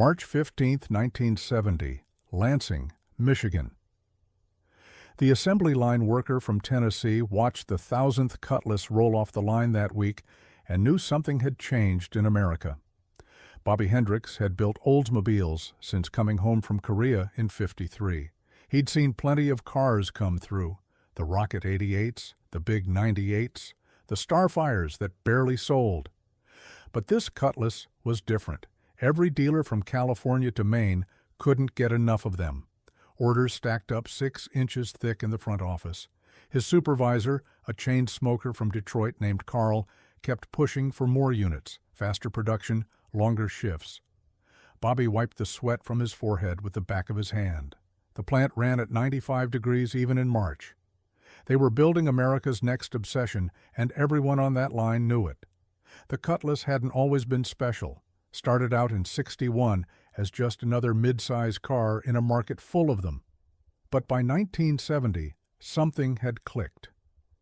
March 15, 1970, Lansing, Michigan. The assembly line worker from Tennessee watched the 1,000th Cutlass roll off the line that week and knew something had changed in America. Bobby Hendricks had built Oldsmobiles since coming home from Korea in '53. He'd seen plenty of cars come through, the Rocket 88s, the big 98s, the Starfires that barely sold. But this Cutlass was different. Every dealer from California to Maine couldn't get enough of them. Orders stacked up 6 inches thick in the front office. His supervisor, a chain smoker from Detroit named Carl, kept pushing for more units, faster production, longer shifts. Bobby wiped the sweat from his forehead with the back of his hand. The plant ran at 95 degrees even in March. They were building America's next obsession, and everyone on that line knew it. The Cutlass hadn't always been special. Started out in '61 as just another mid-size car in a market full of them. But by 1970, something had clicked.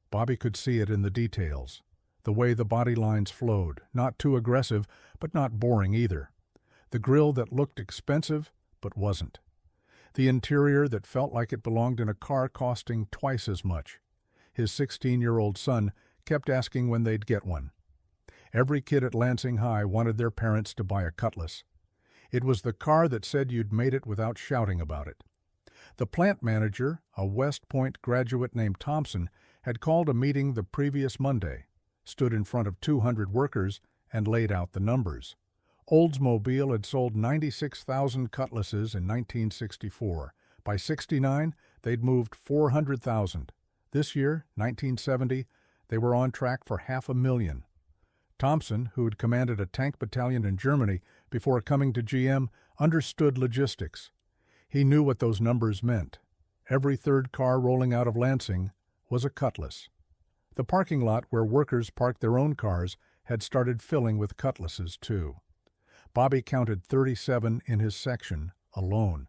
Bobby could see it in the details. The way the body lines flowed, not too aggressive, but not boring either. The grille that looked expensive, but wasn't. The interior that felt like it belonged in a car costing twice as much. His 16-year-old son kept asking when they'd get one. Every kid at Lansing High wanted their parents to buy a Cutlass. It was the car that said you'd made it without shouting about it. The plant manager, a West Point graduate named Thompson, had called a meeting the previous Monday, stood in front of 200 workers, and laid out the numbers. Oldsmobile had sold 96,000 Cutlasses in 1964. By '69, they'd moved 400,000. This year, 1970, they were on track for 500,000. Thompson, who had commanded a tank battalion in Germany before coming to GM, understood logistics. He knew what those numbers meant. Every third car rolling out of Lansing was a Cutlass. The parking lot where workers parked their own cars had started filling with Cutlasses, too. Bobby counted 37 in his section, alone.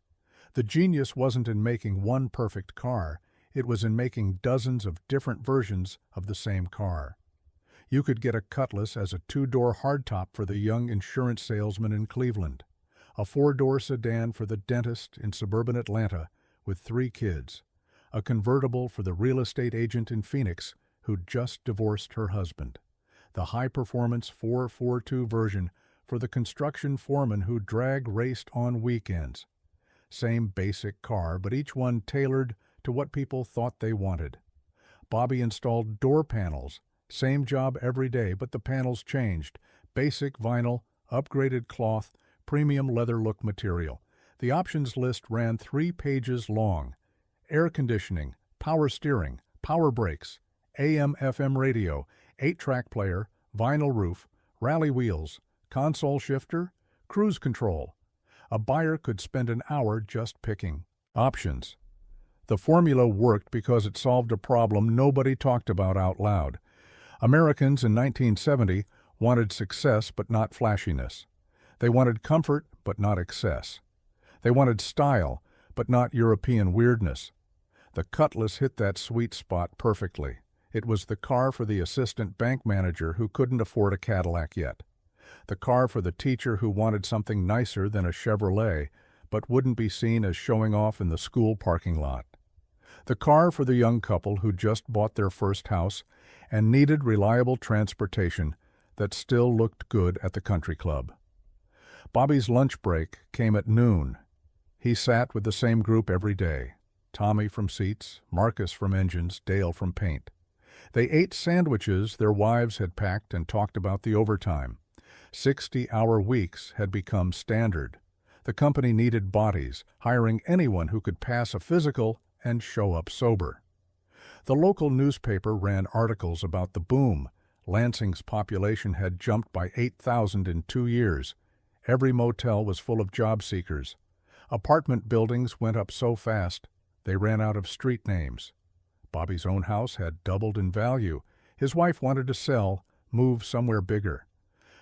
The genius wasn't in making one perfect car, it was in making dozens of different versions of the same car. You could get a Cutlass as a 2-door hardtop for the young insurance salesman in Cleveland, a 4-door sedan for the dentist in suburban Atlanta with 3 kids, a convertible for the real estate agent in Phoenix who'd just divorced her husband, the high-performance 442 version for the construction foreman who drag raced on weekends. Same basic car, but each one tailored to what people thought they wanted. Bobby installed door panels. Same job every day, but the panels changed. Basic vinyl, upgraded cloth, premium leather look material. The options list ran 3 pages long. Air conditioning, power steering, power brakes, AM/FM radio, 8-track player, vinyl roof, rally wheels, console shifter, cruise control. A buyer could spend an hour just picking. Options. The formula worked because it solved a problem nobody talked about out loud. Americans in 1970 wanted success but not flashiness. They wanted comfort but not excess. They wanted style but not European weirdness. The Cutlass hit that sweet spot perfectly. It was the car for the assistant bank manager who couldn't afford a Cadillac yet. The car for the teacher who wanted something nicer than a Chevrolet but wouldn't be seen as showing off in the school parking lot. The car for the young couple who just bought their first house and needed reliable transportation that still looked good at the country club. Bobby's lunch break came at noon. He sat with the same group every day. Tommy from seats, Marcus from engines, Dale from paint. They ate sandwiches their wives had packed and talked about the overtime. 60-hour weeks had become standard. The company needed bodies, hiring anyone who could pass a physical and show up sober. The local newspaper ran articles about the boom. Lansing's population had jumped by 8,000 in 2 years. Every motel was full of job seekers. Apartment buildings went up so fast, they ran out of street names. Bobby's own house had doubled in value. His wife wanted to sell, move somewhere bigger.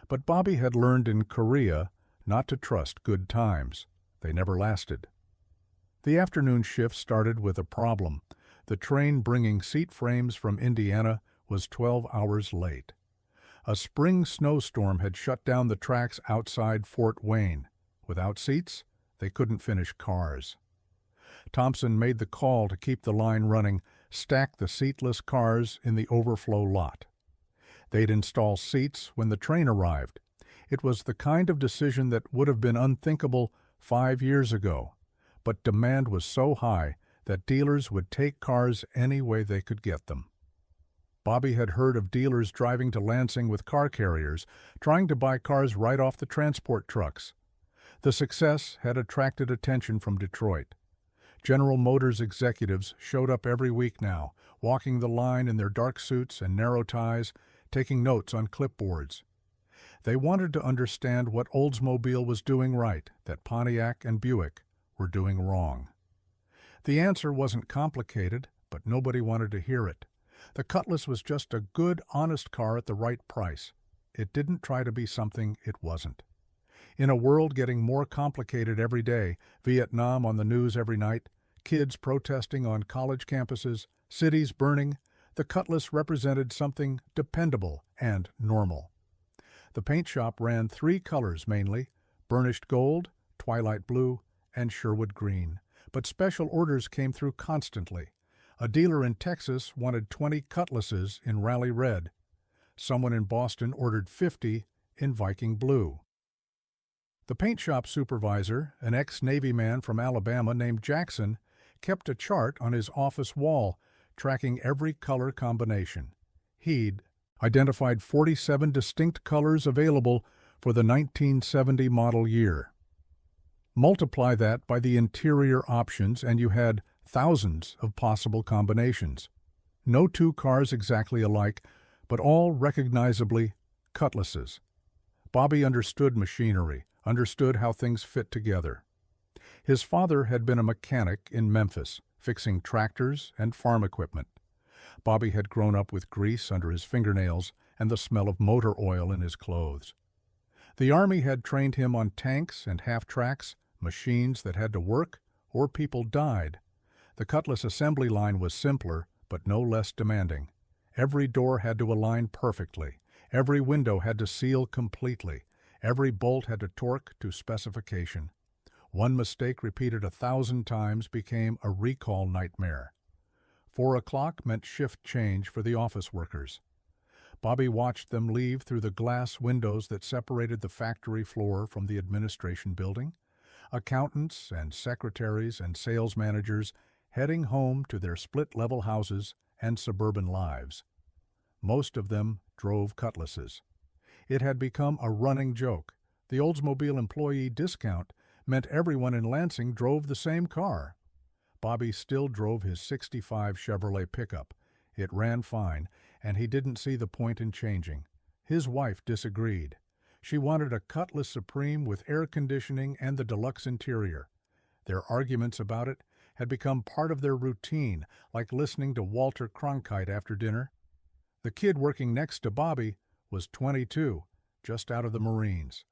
But Bobby had learned in Korea not to trust good times. They never lasted. The afternoon shift started with a problem. The train bringing seat frames from Indiana was 12 hours late. A spring snowstorm had shut down the tracks outside Fort Wayne. Without seats, they couldn't finish cars. Thompson made the call to keep the line running, stack the seatless cars in the overflow lot. They'd install seats when the train arrived. It was the kind of decision that would have been unthinkable 5 years ago, but demand was so high that dealers would take cars any way they could get them. Bobby had heard of dealers driving to Lansing with car carriers, trying to buy cars right off the transport trucks. The success had attracted attention from Detroit. General Motors executives showed up every week now, walking the line in their dark suits and narrow ties, taking notes on clipboards. They wanted to understand what Oldsmobile was doing right, that Pontiac and Buick were doing wrong. The answer wasn't complicated, but nobody wanted to hear it. The Cutlass was just a good, honest car at the right price. It didn't try to be something it wasn't. In a world getting more complicated every day, Vietnam on the news every night, kids protesting on college campuses, cities burning, the Cutlass represented something dependable and normal. The paint shop ran 3 colors mainly: burnished gold, twilight blue, and Sherwood green. But special orders came through constantly. A dealer in Texas wanted 20 Cutlasses in Rally Red. Someone in Boston ordered 50 in Viking blue. The paint shop supervisor, an ex-Navy man from Alabama named Jackson, kept a chart on his office wall, tracking every color combination. He'd identified 47 distinct colors available for the 1970 model year. Multiply that by the interior options and you had thousands of possible combinations. No 2 cars exactly alike, but all recognizably Cutlasses. Bobby understood machinery, understood how things fit together. His father had been a mechanic in Memphis, fixing tractors and farm equipment. Bobby had grown up with grease under his fingernails and the smell of motor oil in his clothes. The Army had trained him on tanks and half-tracks, machines that had to work, or people died. The Cutlass assembly line was simpler, but no less demanding. Every door had to align perfectly. Every window had to seal completely. Every bolt had to torque to specification. One mistake repeated 1,000 times became a recall nightmare. 4 o'clock meant shift change for the office workers. Bobby watched them leave through the glass windows that separated the factory floor from the administration building. Accountants and secretaries and sales managers heading home to their split-level houses and suburban lives. Most of them drove Cutlasses. It had become a running joke. The Oldsmobile employee discount meant everyone in Lansing drove the same car. Bobby still drove his '65 Chevrolet pickup. It ran fine, and he didn't see the point in changing. His wife disagreed. She wanted a Cutlass Supreme with air conditioning and the deluxe interior. Their arguments about it had become part of their routine, like listening to Walter Cronkite after dinner. The kid working next to Bobby was 22, just out of the Marines.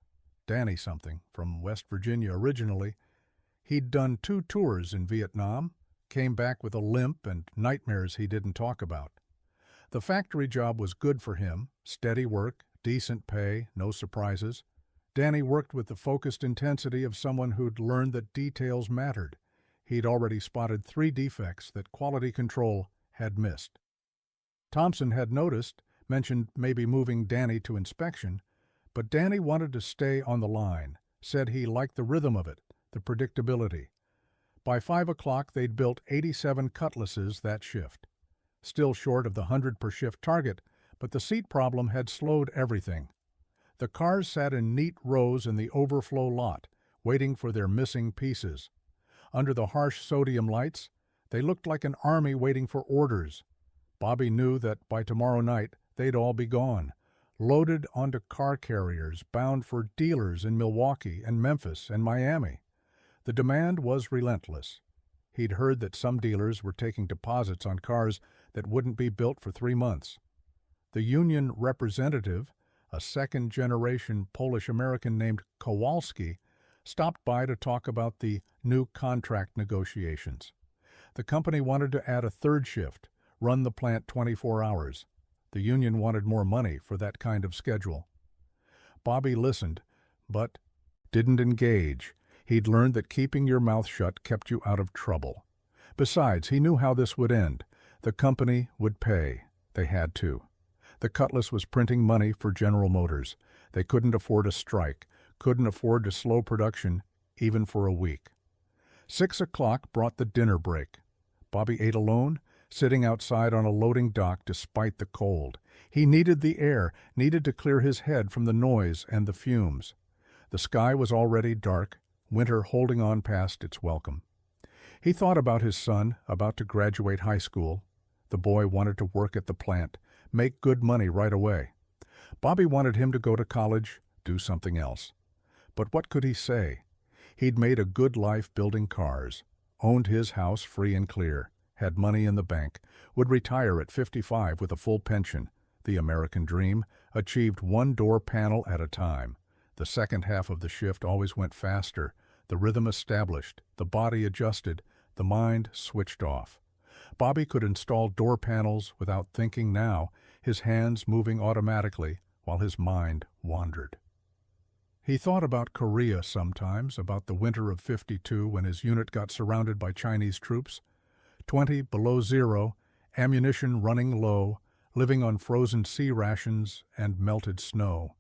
Danny something, from West Virginia originally. He'd done 2 tours in Vietnam, came back with a limp and nightmares he didn't talk about. The factory job was good for him, steady work, decent pay, no surprises. Danny worked with the focused intensity of someone who'd learned that details mattered. He'd already spotted 3 defects that quality control had missed. Thompson had noticed, mentioned maybe moving Danny to inspection, but Danny wanted to stay on the line, said he liked the rhythm of it, the predictability. By 5 o'clock, they'd built 87 Cutlasses that shift. Still short of the 100 per shift target, but the seat problem had slowed everything. The cars sat in neat rows in the overflow lot, waiting for their missing pieces. Under the harsh sodium lights, they looked like an army waiting for orders. Bobby knew that by tomorrow night, they'd all be gone, loaded onto car carriers bound for dealers in Milwaukee and Memphis and Miami. The demand was relentless. He'd heard that some dealers were taking deposits on cars that wouldn't be built for 3 months. The union representative, a second-generation Polish-American named Kowalski, stopped by to talk about the new contract negotiations. The company wanted to add a 3rd shift, run the plant 24 hours. The union wanted more money for that kind of schedule. Bobby listened, but didn't engage. He'd learned that keeping your mouth shut kept you out of trouble. Besides, he knew how this would end. The company would pay. They had to. The Cutlass was printing money for General Motors. They couldn't afford a strike, couldn't afford to slow production, even for a week. 6 o'clock brought the dinner break. Bobby ate alone, sitting outside on a loading dock despite the cold. He needed the air, needed to clear his head from the noise and the fumes. The sky was already dark, winter holding on past its welcome. He thought about his son, about to graduate high school. The boy wanted to work at the plant, make good money right away. Bobby wanted him to go to college, do something else. But what could he say? He'd made a good life building cars, owned his house free and clear, had money in the bank, would retire at 55 with a full pension, the American dream, achieved one door panel at a time. The second half of the shift always went faster, the rhythm established, the body adjusted, the mind switched off. Bobby could install door panels without thinking now, his hands moving automatically while his mind wandered. He thought about Korea sometimes, about the winter of '52 when his unit got surrounded by Chinese troops. 20 below zero, ammunition running low, living on frozen sea rations and melted snow.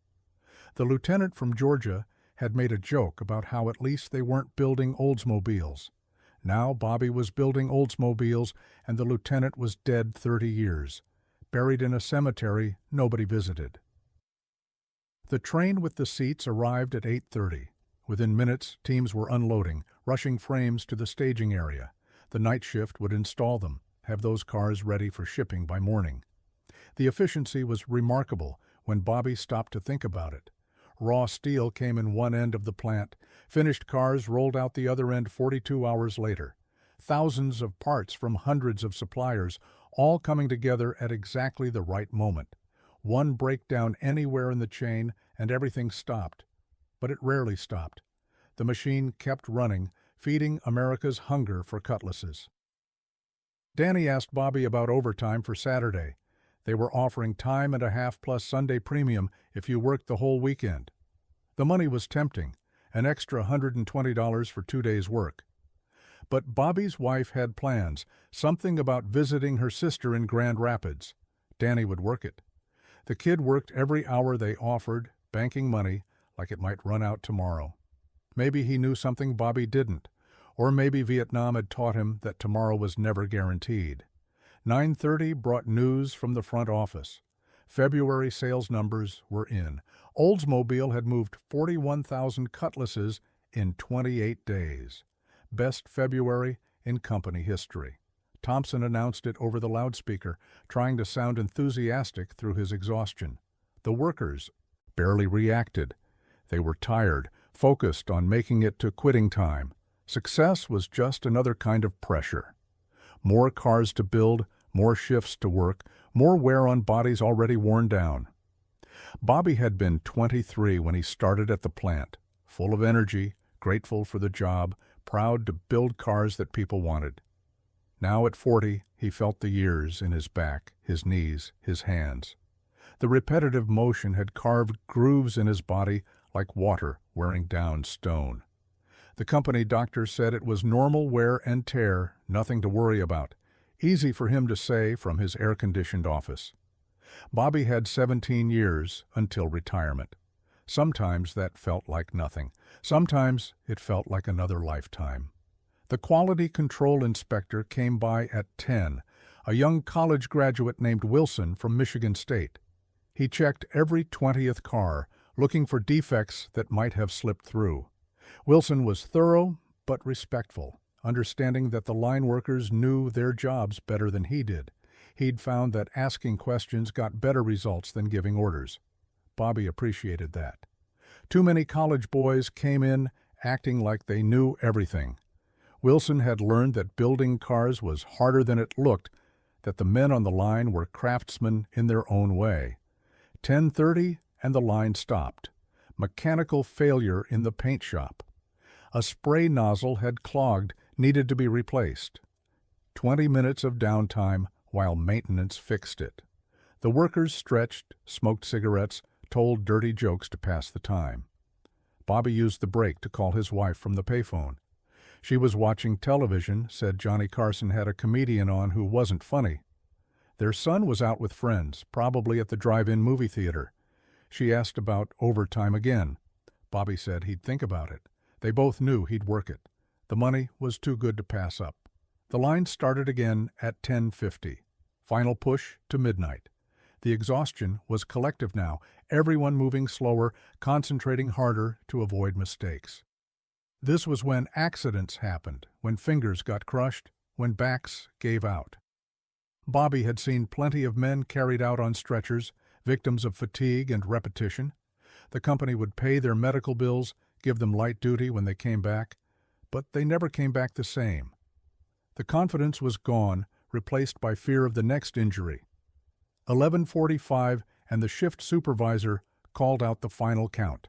The lieutenant from Georgia had made a joke about how at least they weren't building Oldsmobiles. Now Bobby was building Oldsmobiles, and the lieutenant was dead 30 years, buried in a cemetery nobody visited. The train with the seats arrived at 8:30. Within minutes, teams were unloading, rushing frames to the staging area. The night shift would install them, have those cars ready for shipping by morning. The efficiency was remarkable when Bobby stopped to think about it. Raw steel came in one end of the plant. Finished cars rolled out the other end 42 hours later. Thousands of parts from hundreds of suppliers, all coming together at exactly the right moment. One breakdown anywhere in the chain and everything stopped. But it rarely stopped. The machine kept running, feeding America's hunger for Cutlasses. Danny asked Bobby about overtime for Saturday. They were offering time and a half plus Sunday premium if you worked the whole weekend. The money was tempting, an extra $120 for 2 days' work. But Bobby's wife had plans, something about visiting her sister in Grand Rapids. Danny would work it. The kid worked every hour they offered, banking money like it might run out tomorrow. Maybe he knew something Bobby didn't, or maybe Vietnam had taught him that tomorrow was never guaranteed. 9:30 brought news from the front office. February sales numbers were in. Oldsmobile had moved 41,000 Cutlasses in 28 days. Best February in company history. Thompson announced it over the loudspeaker, trying to sound enthusiastic through his exhaustion. The workers barely reacted. They were tired, focused on making it to quitting time. Success was just another kind of pressure. More cars to build, more shifts to work, more wear on bodies already worn down. Bobby had been 23 when he started at the plant, full of energy, grateful for the job, proud to build cars that people wanted. Now at 40, he felt the years in his back, his knees, his hands. The repetitive motion had carved grooves in his body like water wearing down stone. The company doctor said it was normal wear and tear, nothing to worry about. Easy for him to say from his air-conditioned office. Bobby had 17 years until retirement. Sometimes that felt like nothing. Sometimes it felt like another lifetime. The quality control inspector came by at 10, a young college graduate named Wilson from Michigan State. He checked every 20th car, looking for defects that might have slipped through. Wilson was thorough but respectful, understanding that the line workers knew their jobs better than he did. He'd found that asking questions got better results than giving orders. Bobby appreciated that. Too many college boys came in acting like they knew everything. Wilson had learned that building cars was harder than it looked, that the men on the line were craftsmen in their own way. 10:30 and the line stopped. Mechanical failure in the paint shop. A spray nozzle had clogged, needed to be replaced. 20 minutes of downtime while maintenance fixed it. The workers stretched, smoked cigarettes, told dirty jokes to pass the time. Bobby used the break to call his wife from the payphone. She was watching television, said Johnny Carson had a comedian on who wasn't funny. Their son was out with friends, probably at the drive-in movie theater. She asked about overtime again. Bobby said he'd think about it. They both knew he'd work it. The money was too good to pass up. The line started again at 10:50. Final push to midnight. The exhaustion was collective now, everyone moving slower, concentrating harder to avoid mistakes. This was when accidents happened, when fingers got crushed, when backs gave out. Bobby had seen plenty of men carried out on stretchers, victims of fatigue and repetition. The company would pay their medical bills, give them light duty when they came back, but they never came back the same. The confidence was gone, replaced by fear of the next injury. 11:45, and the shift supervisor called out the final count.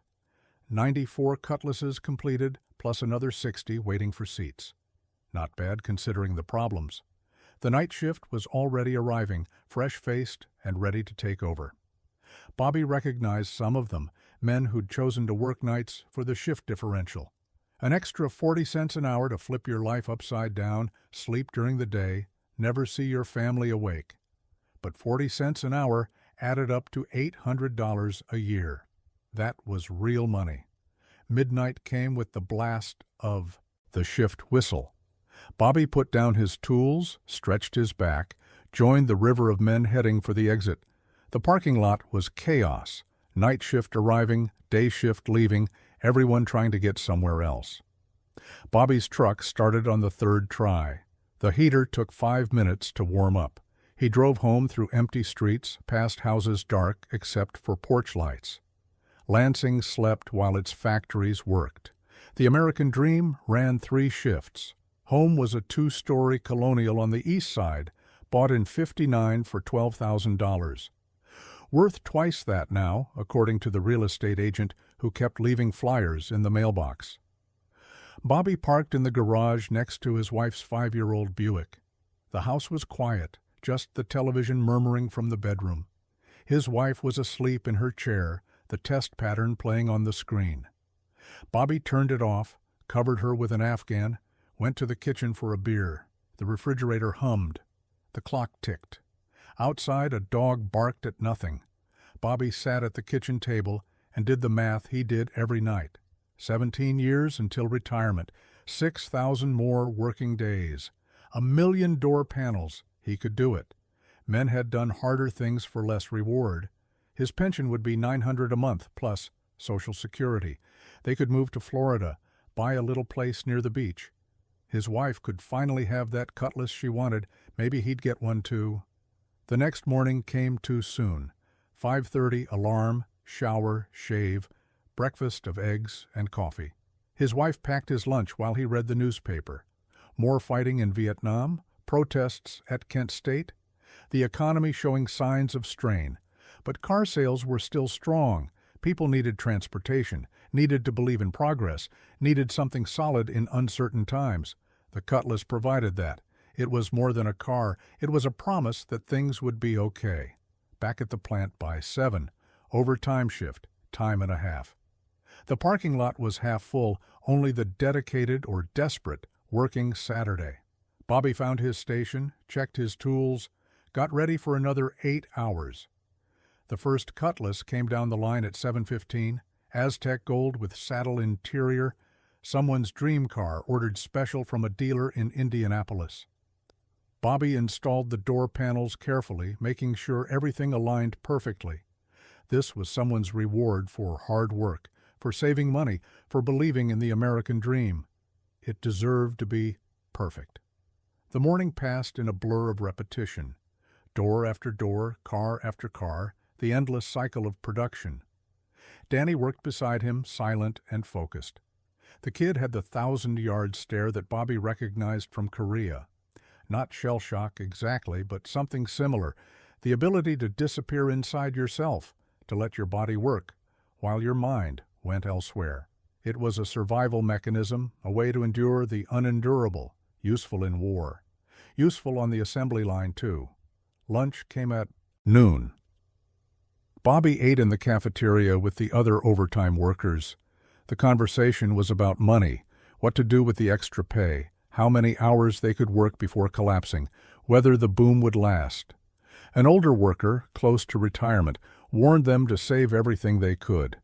94 Cutlasses completed, plus another 60 waiting for seats. Not bad considering the problems. The night shift was already arriving, fresh-faced and ready to take over. Bobby recognized some of them, men who'd chosen to work nights for the shift differential. An extra 40 cents an hour to flip your life upside down, sleep during the day, never see your family awake. But 40 cents an hour added up to $800 a year. That was real money. Midnight came with the blast of the shift whistle. Bobby put down his tools, stretched his back, joined the river of men heading for the exit. The parking lot was chaos. Night shift arriving, day shift leaving, everyone trying to get somewhere else. Bobby's truck started on the third try. The heater took 5 minutes to warm up. He drove home through empty streets, past houses dark except for porch lights. Lansing slept while its factories worked. The American dream ran 3 shifts. Home was a 2-story colonial on the east side, bought in '59 for $12,000. Worth twice that now, according to the real estate agent who kept leaving flyers in the mailbox. Bobby parked in the garage next to his wife's 5-year-old Buick. The house was quiet, just the television murmuring from the bedroom. His wife was asleep in her chair, the test pattern playing on the screen. Bobby turned it off, covered her with an Afghan, went to the kitchen for a beer. The refrigerator hummed. The clock ticked. Outside, a dog barked at nothing. Bobby sat at the kitchen table and did the math he did every night. 17 years until retirement, 6,000 more working days, 1 million door panels. He could do it. Men had done harder things for less reward. His pension would be $900 a month, plus Social Security. They could move to Florida, buy a little place near the beach. His wife could finally have that Cutlass she wanted. Maybe he'd get one too. The next morning came too soon. 5:30 alarm, shower, shave, breakfast of eggs and coffee. His wife packed his lunch while he read the newspaper. More fighting in Vietnam, protests at Kent State, the economy showing signs of strain. But car sales were still strong. People needed transportation, needed to believe in progress, needed something solid in uncertain times. The Cutlass provided that. It was more than a car. It was a promise that things would be okay. Back at the plant by 7. Overtime shift, time and a half. The parking lot was half full, only the dedicated or desperate working Saturday. Bobby found his station, checked his tools, got ready for another 8 hours. The first Cutlass came down the line at 7:15, Aztec gold with saddle interior, someone's dream car ordered special from a dealer in Indianapolis. Bobby installed the door panels carefully, making sure everything aligned perfectly. This was someone's reward for hard work, for saving money, for believing in the American dream. It deserved to be perfect. The morning passed in a blur of repetition. Door after door, car after car, the endless cycle of production. Danny worked beside him, silent and focused. The kid had the 1,000-yard stare that Bobby recognized from Korea. Not shell shock exactly, but something similar. The ability to disappear inside yourself, to let your body work, while your mind went elsewhere. It was a survival mechanism, a way to endure the unendurable, useful in war. Useful on the assembly line, too. Lunch came at noon. Bobby ate in the cafeteria with the other overtime workers. The conversation was about money, what to do with the extra pay, how many hours they could work before collapsing, whether the boom would last. An older worker, close to retirement, warned them to save everything they could.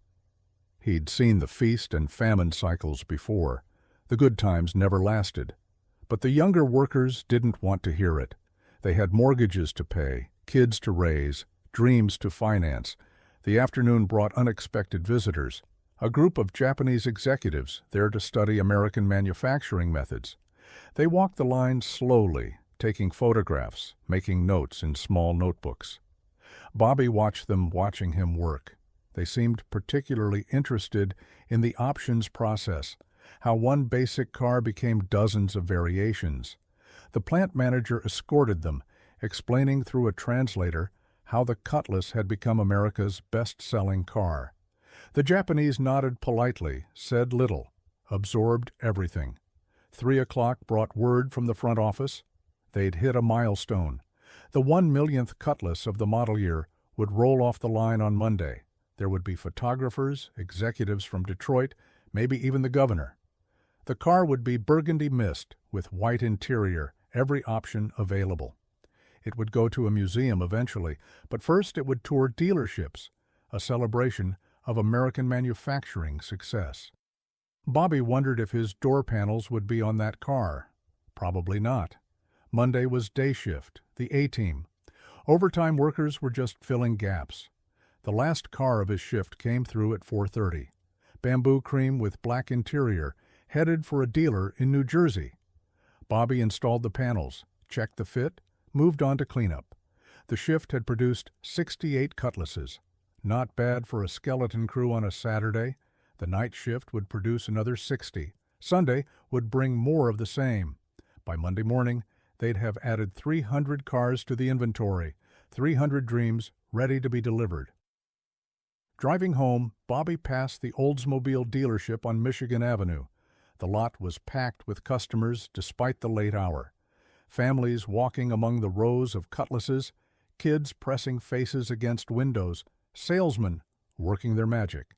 He'd seen the feast and famine cycles before. The good times never lasted. But the younger workers didn't want to hear it. They had mortgages to pay, kids to raise, dreams to finance. The afternoon brought unexpected visitors, a group of Japanese executives there to study American manufacturing methods. They walked the line slowly, taking photographs, making notes in small notebooks. Bobby watched them watching him work. They seemed particularly interested in the options process, how one basic car became dozens of variations. The plant manager escorted them, explaining through a translator how the Cutlass had become America's best-selling car. The Japanese nodded politely, said little, absorbed everything. 3 o'clock brought word from the front office. They'd hit a milestone. The 1 millionth Cutlass of the model year would roll off the line on Monday. There would be photographers, executives from Detroit, maybe even the governor. The car would be burgundy mist with white interior, every option available. It would go to a museum eventually, but first it would tour dealerships, a celebration of American manufacturing success. Bobby wondered if his door panels would be on that car. Probably not. Monday was day shift, the A-team. Overtime workers were just filling gaps. The last car of his shift came through at 4:30. Bamboo cream with black interior, headed for a dealer in New Jersey. Bobby installed the panels, checked the fit, moved on to cleanup. The shift had produced 68 Cutlasses. Not bad for a skeleton crew on a Saturday. The night shift would produce another 60. Sunday would bring more of the same. By Monday morning, they'd have added 300 cars to the inventory, 300 dreams ready to be delivered. Driving home, Bobby passed the Oldsmobile dealership on Michigan Avenue. The lot was packed with customers despite the late hour. Families walking among the rows of Cutlasses, kids pressing faces against windows, salesmen working their magic.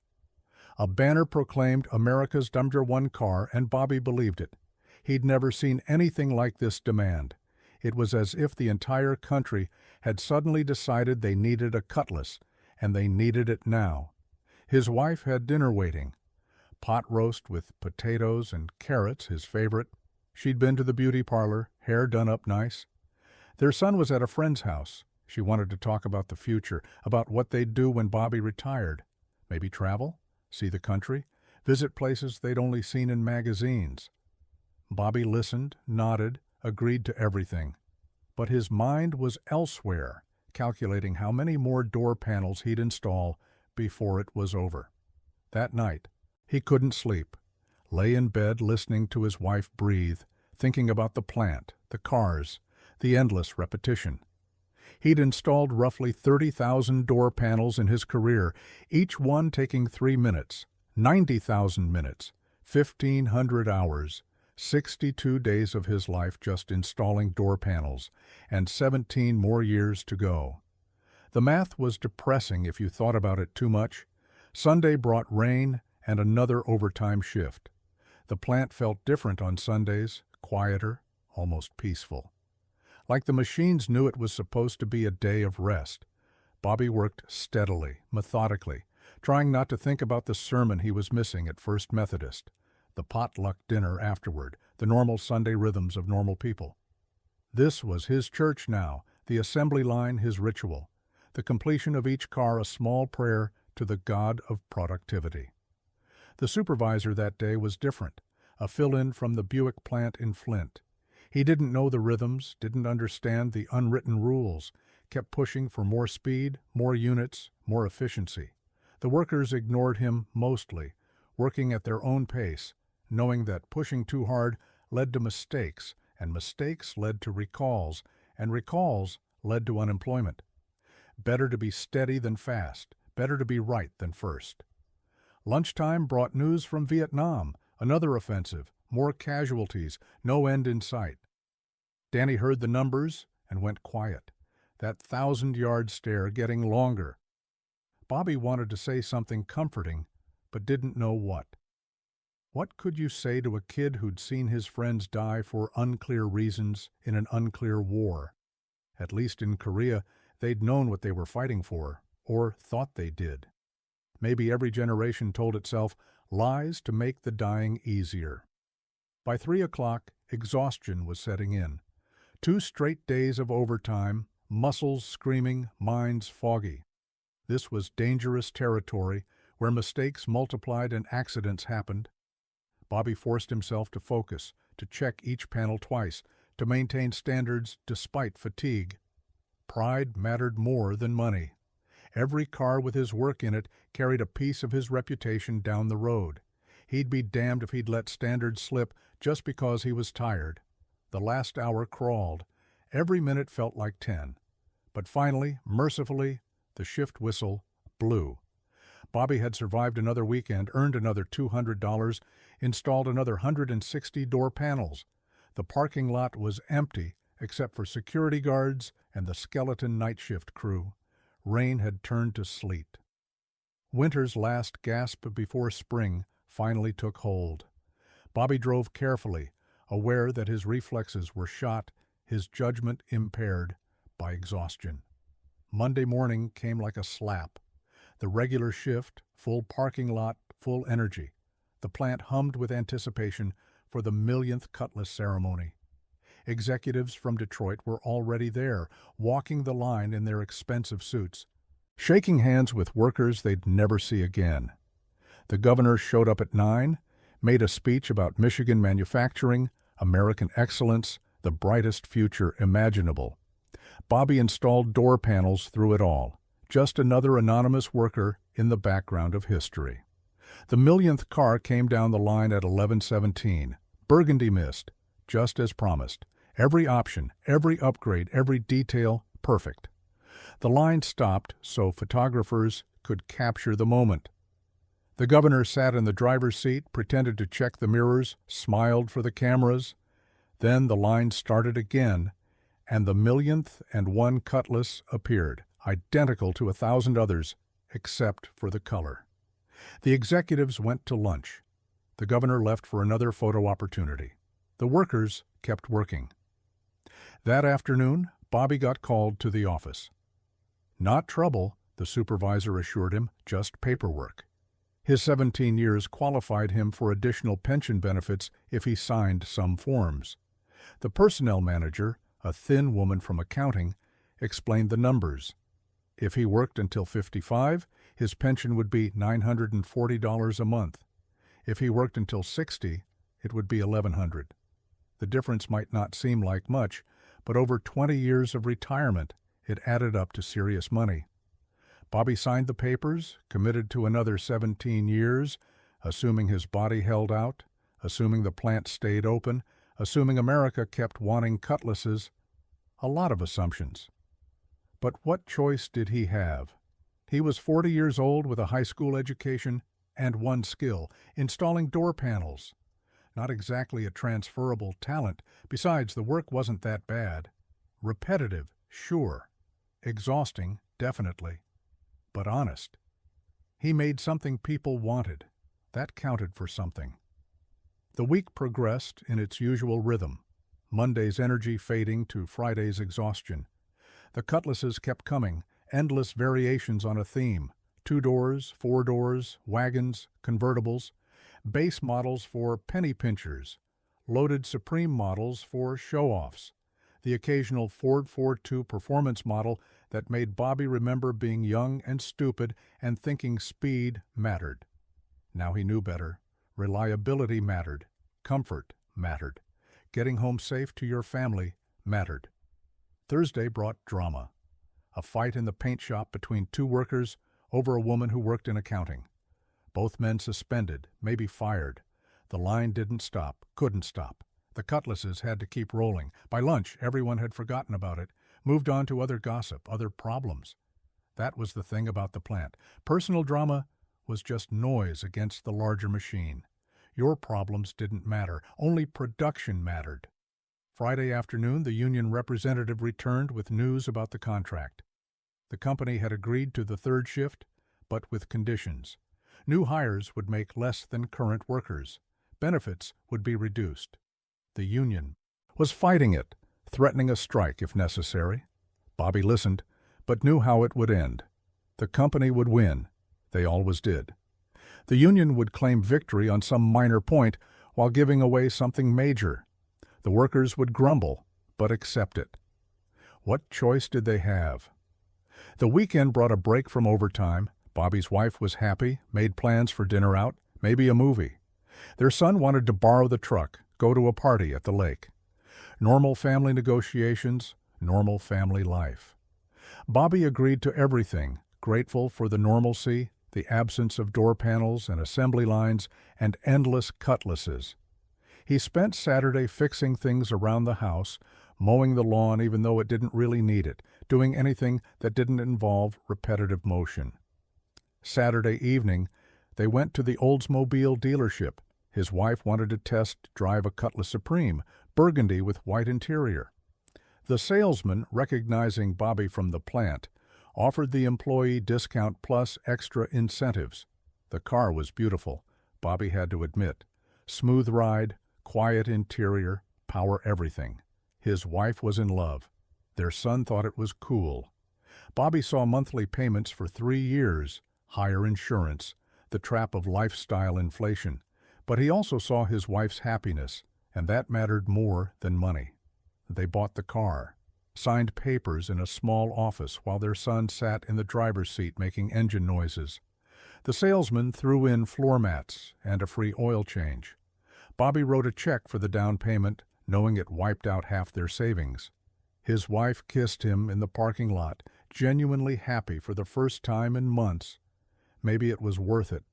A banner proclaimed America's #1 car, and Bobby believed it. He'd never seen anything like this demand. It was as if the entire country had suddenly decided they needed a Cutlass, and they needed it now. His wife had dinner waiting. Pot roast with potatoes and carrots, his favorite. She'd been to the beauty parlor, hair done up nice. Their son was at a friend's house. She wanted to talk about the future, about what they'd do when Bobby retired. Maybe travel, see the country, visit places they'd only seen in magazines. Bobby listened, nodded, agreed to everything. But his mind was elsewhere, calculating how many more door panels he'd install before it was over. That night, he couldn't sleep. Lay in bed listening to his wife breathe, thinking about the plant, the cars, the endless repetition. He'd installed roughly 30,000 door panels in his career, each one taking 3 minutes, 90,000 minutes, 1,500 hours, 62 days of his life just installing door panels, and 17 more years to go. The math was depressing if you thought about it too much. Sunday brought rain and another overtime shift. The plant felt different on Sundays, quieter, almost peaceful. Like the machines knew it was supposed to be a day of rest. Bobby worked steadily, methodically, trying not to think about the sermon he was missing at First Methodist, the potluck dinner afterward, the normal Sunday rhythms of normal people. This was his church now, the assembly line his ritual, the completion of each car a small prayer to the God of productivity. The supervisor that day was different, a fill-in from the Buick plant in Flint. He didn't know the rhythms, didn't understand the unwritten rules, kept pushing for more speed, more units, more efficiency. The workers ignored him mostly, working at their own pace, knowing that pushing too hard led to mistakes, and mistakes led to recalls, and recalls led to unemployment. Better to be steady than fast, better to be right than first. Lunchtime brought news from Vietnam, another offensive, more casualties, no end in sight. Danny heard the numbers and went quiet, that 1,000-yard stare getting longer. Bobby wanted to say something comforting, but didn't know what. What could you say to a kid who'd seen his friends die for unclear reasons in an unclear war? At least in Korea, they'd known what they were fighting for, or thought they did. Maybe every generation told itself lies to make the dying easier. By 3 o'clock, exhaustion was setting in. 2 straight days of overtime, muscles screaming, minds foggy. This was dangerous territory where mistakes multiplied and accidents happened. Bobby forced himself to focus, to check each panel twice, to maintain standards despite fatigue. Pride mattered more than money. Every car with his work in it carried a piece of his reputation down the road. He'd be damned if he'd let standards slip just because he was tired. The last hour crawled. Every minute felt like 10. But finally, mercifully, the shift whistle blew. Bobby had survived another weekend, earned another $200, installed another 160 door panels. The parking lot was empty except for security guards and the skeleton night shift crew. Rain had turned to sleet. Winter's last gasp before spring finally took hold. Bobby drove carefully, aware that his reflexes were shot, his judgment impaired by exhaustion. Monday morning came like a slap. The regular shift, full parking lot, full energy. The plant hummed with anticipation for the millionth Cutlass ceremony. Executives from Detroit were already there, walking the line in their expensive suits, shaking hands with workers they'd never see again. The governor showed up at 9, made a speech about Michigan manufacturing, American excellence, the brightest future imaginable. Bobby installed door panels through it all, just another anonymous worker in the background of history. The millionth car came down the line at 11:17, burgundy mist, just as promised. Every option, every upgrade, every detail, perfect. The line stopped so photographers could capture the moment. The governor sat in the driver's seat, pretended to check the mirrors, smiled for the cameras. Then the line started again, and the millionth and one Cutlass appeared, identical to 1,000 others, except for the color. The executives went to lunch. The governor left for another photo opportunity. The workers kept working. That afternoon, Bobby got called to the office. Not trouble, the supervisor assured him, just paperwork. His 17 years qualified him for additional pension benefits if he signed some forms. The personnel manager, a thin woman from accounting, explained the numbers. If he worked until 55, his pension would be $940 a month. If he worked until 60, it would be $1,100. The difference might not seem like much, but over 20 years of retirement, it added up to serious money. Bobby signed the papers, committed to another 17 years, assuming his body held out, assuming the plant stayed open, assuming America kept wanting Cutlasses. A lot of assumptions. But what choice did he have? He was 40 years old with a high school education and one skill, installing door panels. Not exactly a transferable talent. Besides, the work wasn't that bad. Repetitive, sure. Exhausting, definitely. But honest. He made something people wanted. That counted for something. The week progressed in its usual rhythm. Monday's energy fading to Friday's exhaustion. The Cutlasses kept coming, endless variations on a theme. 2 doors, 4 doors, wagons, convertibles. Base models for penny pinchers, loaded Supreme models for show-offs, the occasional Ford 4.2 performance model that made Bobby remember being young and stupid and thinking speed mattered. Now he knew better. Reliability mattered. Comfort mattered. Getting home safe to your family mattered. Thursday brought drama. A fight in the paint shop between 2 workers over a woman who worked in accounting. Both men suspended, maybe fired. The line didn't stop, couldn't stop. The Cutlasses had to keep rolling. By lunch, everyone had forgotten about it, moved on to other gossip, other problems. That was the thing about the plant. Personal drama was just noise against the larger machine. Your problems didn't matter. Only production mattered. Friday afternoon, the union representative returned with news about the contract. The company had agreed to the 3rd shift, but with conditions. New hires would make less than current workers. Benefits would be reduced. The union was fighting it, threatening a strike if necessary. Bobby listened, but knew how it would end. The company would win. They always did. The union would claim victory on some minor point while giving away something major. The workers would grumble, but accept it. What choice did they have? The weekend brought a break from overtime. Bobby's wife was happy, made plans for dinner out, maybe a movie. Their son wanted to borrow the truck, go to a party at the lake. Normal family negotiations, normal family life. Bobby agreed to everything, grateful for the normalcy, the absence of door panels and assembly lines, and endless cutlasses. He spent Saturday fixing things around the house, mowing the lawn even though it didn't really need it, doing anything that didn't involve repetitive motion. Saturday evening, they went to the Oldsmobile dealership. His wife wanted to test drive a Cutlass Supreme, burgundy with white interior. The salesman, recognizing Bobby from the plant, offered the employee discount plus extra incentives. The car was beautiful, Bobby had to admit. Smooth ride, quiet interior, power everything. His wife was in love. Their son thought it was cool. Bobby saw monthly payments for 3 years, higher insurance, the trap of lifestyle inflation. But he also saw his wife's happiness, and that mattered more than money. They bought the car, signed papers in a small office while their son sat in the driver's seat making engine noises. The salesman threw in floor mats and a free oil change. Bobby wrote a check for the down payment, knowing it wiped out half their savings. His wife kissed him in the parking lot, genuinely happy for the first time in months. Maybe it was worth it.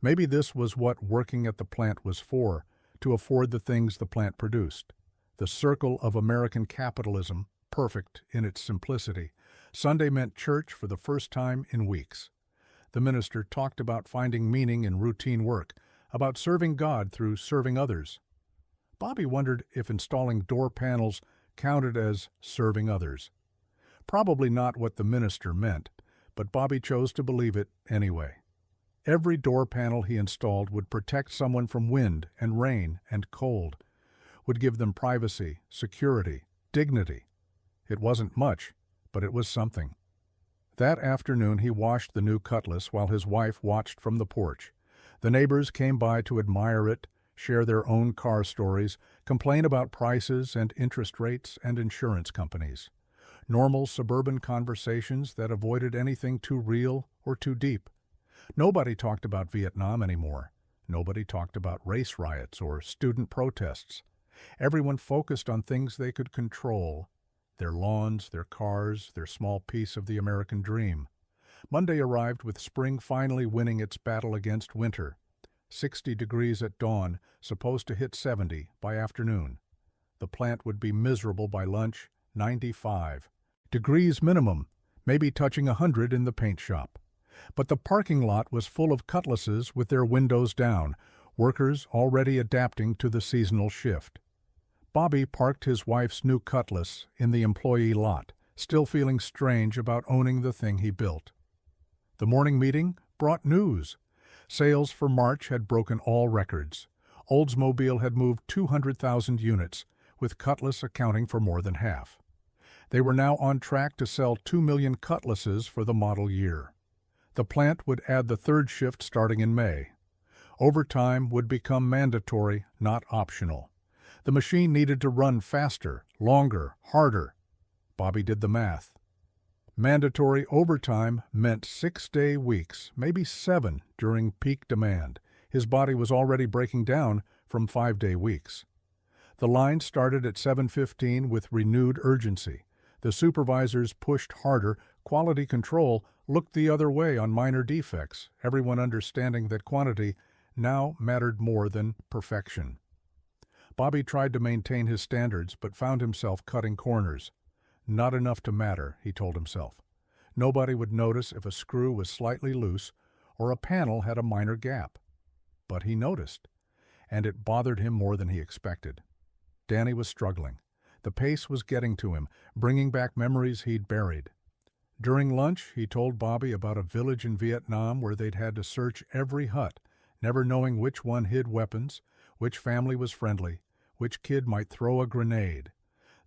Maybe this was what working at the plant was for, to afford the things the plant produced. The circle of American capitalism, perfect in its simplicity. Sunday meant church for the first time in weeks. The minister talked about finding meaning in routine work, about serving God through serving others. Bobby wondered if installing door panels counted as serving others. Probably not what the minister meant, but Bobby chose to believe it anyway. Every door panel he installed would protect someone from wind and rain and cold, would give them privacy, security, dignity. It wasn't much, but it was something. That afternoon he washed the new Cutlass while his wife watched from the porch. The neighbors came by to admire it, share their own car stories, complain about prices and interest rates and insurance companies. Normal suburban conversations that avoided anything too real or too deep. Nobody talked about Vietnam anymore. Nobody talked about race riots or student protests. Everyone focused on things they could control: their lawns, their cars, their small piece of the American dream. Monday arrived with spring finally winning its battle against winter. 60 degrees at dawn, supposed to hit 70 by afternoon. The plant would be miserable by lunch, 95 degrees minimum, maybe touching 100 in the paint shop. But the parking lot was full of Cutlasses with their windows down, workers already adapting to the seasonal shift. Bobby parked his wife's new Cutlass in the employee lot, still feeling strange about owning the thing he built. The morning meeting brought news. Sales for March had broken all records. Oldsmobile had moved 200,000 units, with Cutlass accounting for more than half. They were now on track to sell 2 million Cutlasses for the model year. The plant would add the third shift starting in May. Overtime would become mandatory, not optional. The machine needed to run faster, longer, harder. Bobby did the math. Mandatory overtime meant 6-day weeks, maybe 7 during peak demand. His body was already breaking down from 5-day weeks. The line started at 7:15 with renewed urgency. The supervisors pushed harder. Quality control looked the other way on minor defects, everyone understanding that quantity now mattered more than perfection. Bobby tried to maintain his standards, but found himself cutting corners. Not enough to matter, he told himself. Nobody would notice if a screw was slightly loose or a panel had a minor gap. But he noticed, and it bothered him more than he expected. Danny was struggling. The pace was getting to him, bringing back memories he'd buried. During lunch, he told Bobby about a village in Vietnam where they'd had to search every hut, never knowing which one hid weapons, which family was friendly, which kid might throw a grenade.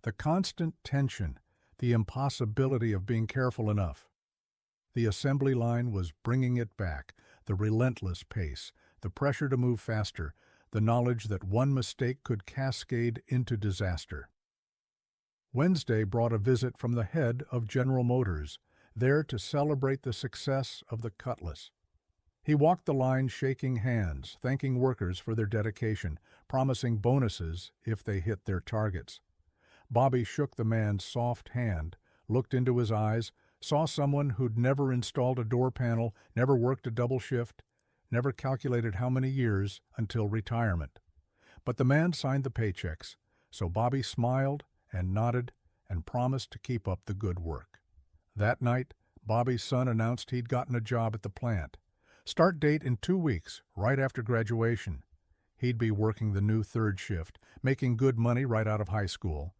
The constant tension, the impossibility of being careful enough. The assembly line was bringing it back, the relentless pace, the pressure to move faster, the knowledge that one mistake could cascade into disaster. Wednesday brought a visit from the head of General Motors, there to celebrate the success of the Cutlass. He walked the line shaking hands, thanking workers for their dedication, promising bonuses if they hit their targets. Bobby shook the man's soft hand, looked into his eyes, saw someone who'd never installed a door panel, never worked a double shift, never calculated how many years until retirement. But the man signed the paychecks, so Bobby smiled and nodded and promised to keep up the good work. That night, Bobby's son announced he'd gotten a job at the plant. Start date in 2 weeks, right after graduation. He'd be working the new third shift, making good money right out of high school.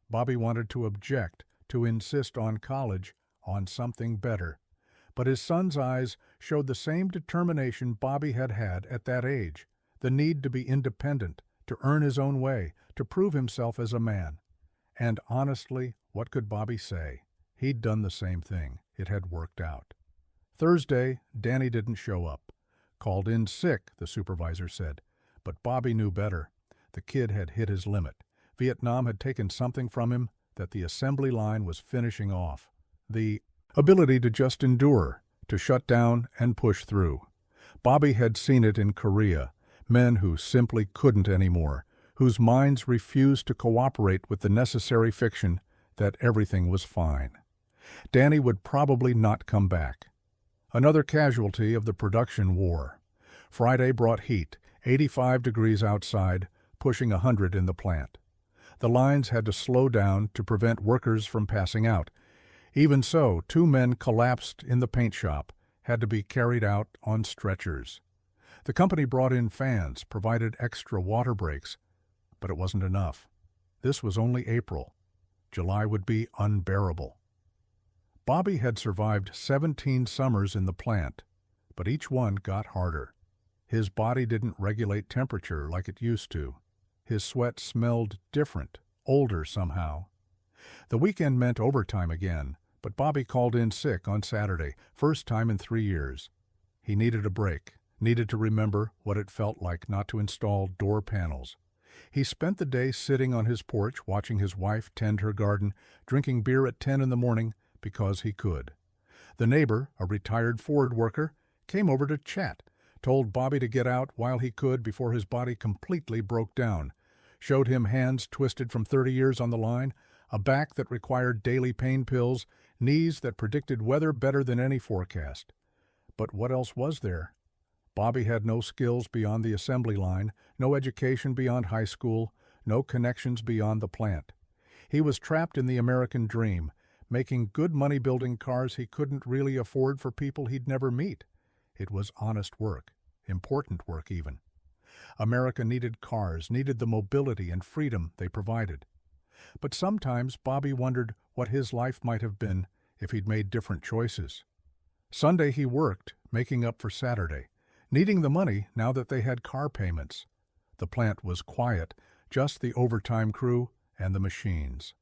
Bobby wanted to object, to insist on college, on something better. But his son's eyes showed the same determination Bobby had had at that age, the need to be independent, to earn his own way, to prove himself as a man. And honestly, what could Bobby say? He'd done the same thing. It had worked out. Thursday, Danny didn't show up. Called in sick, the supervisor said. But Bobby knew better. The kid had hit his limit. Vietnam had taken something from him that the assembly line was finishing off. The ability to just endure, to shut down and push through. Bobby had seen it in Korea, men who simply couldn't anymore, whose minds refused to cooperate with the necessary fiction that everything was fine. Danny would probably not come back. Another casualty of the production war. Friday brought heat, 85 degrees outside, pushing 100 in the plant. The lines had to slow down to prevent workers from passing out. Even so, 2 men collapsed in the paint shop, had to be carried out on stretchers. The company brought in fans, provided extra water breaks, but it wasn't enough. This was only April. July would be unbearable. Bobby had survived 17 summers in the plant, but each one got harder. His body didn't regulate temperature like it used to. His sweat smelled different, older somehow. The weekend meant overtime again, but Bobby called in sick on Saturday, first time in 3 years. He needed a break, needed to remember what it felt like not to install door panels. He spent the day sitting on his porch watching his wife tend her garden, drinking beer at 10 in the morning because he could. The neighbor, a retired Ford worker, came over to chat, told Bobby to get out while he could before his body completely broke down, showed him hands twisted from 30 years on the line, a back that required daily pain pills, knees that predicted weather better than any forecast. But what else was there? Bobby had no skills beyond the assembly line, no education beyond high school, no connections beyond the plant. He was trapped in the American dream, making good money building cars he couldn't really afford for people he'd never meet. It was honest work, important work even. America needed cars, needed the mobility and freedom they provided. But sometimes Bobby wondered what his life might have been if he'd made different choices. Sunday he worked, making up for Saturday, needing the money now that they had car payments. The plant was quiet, just the overtime crew and the machines.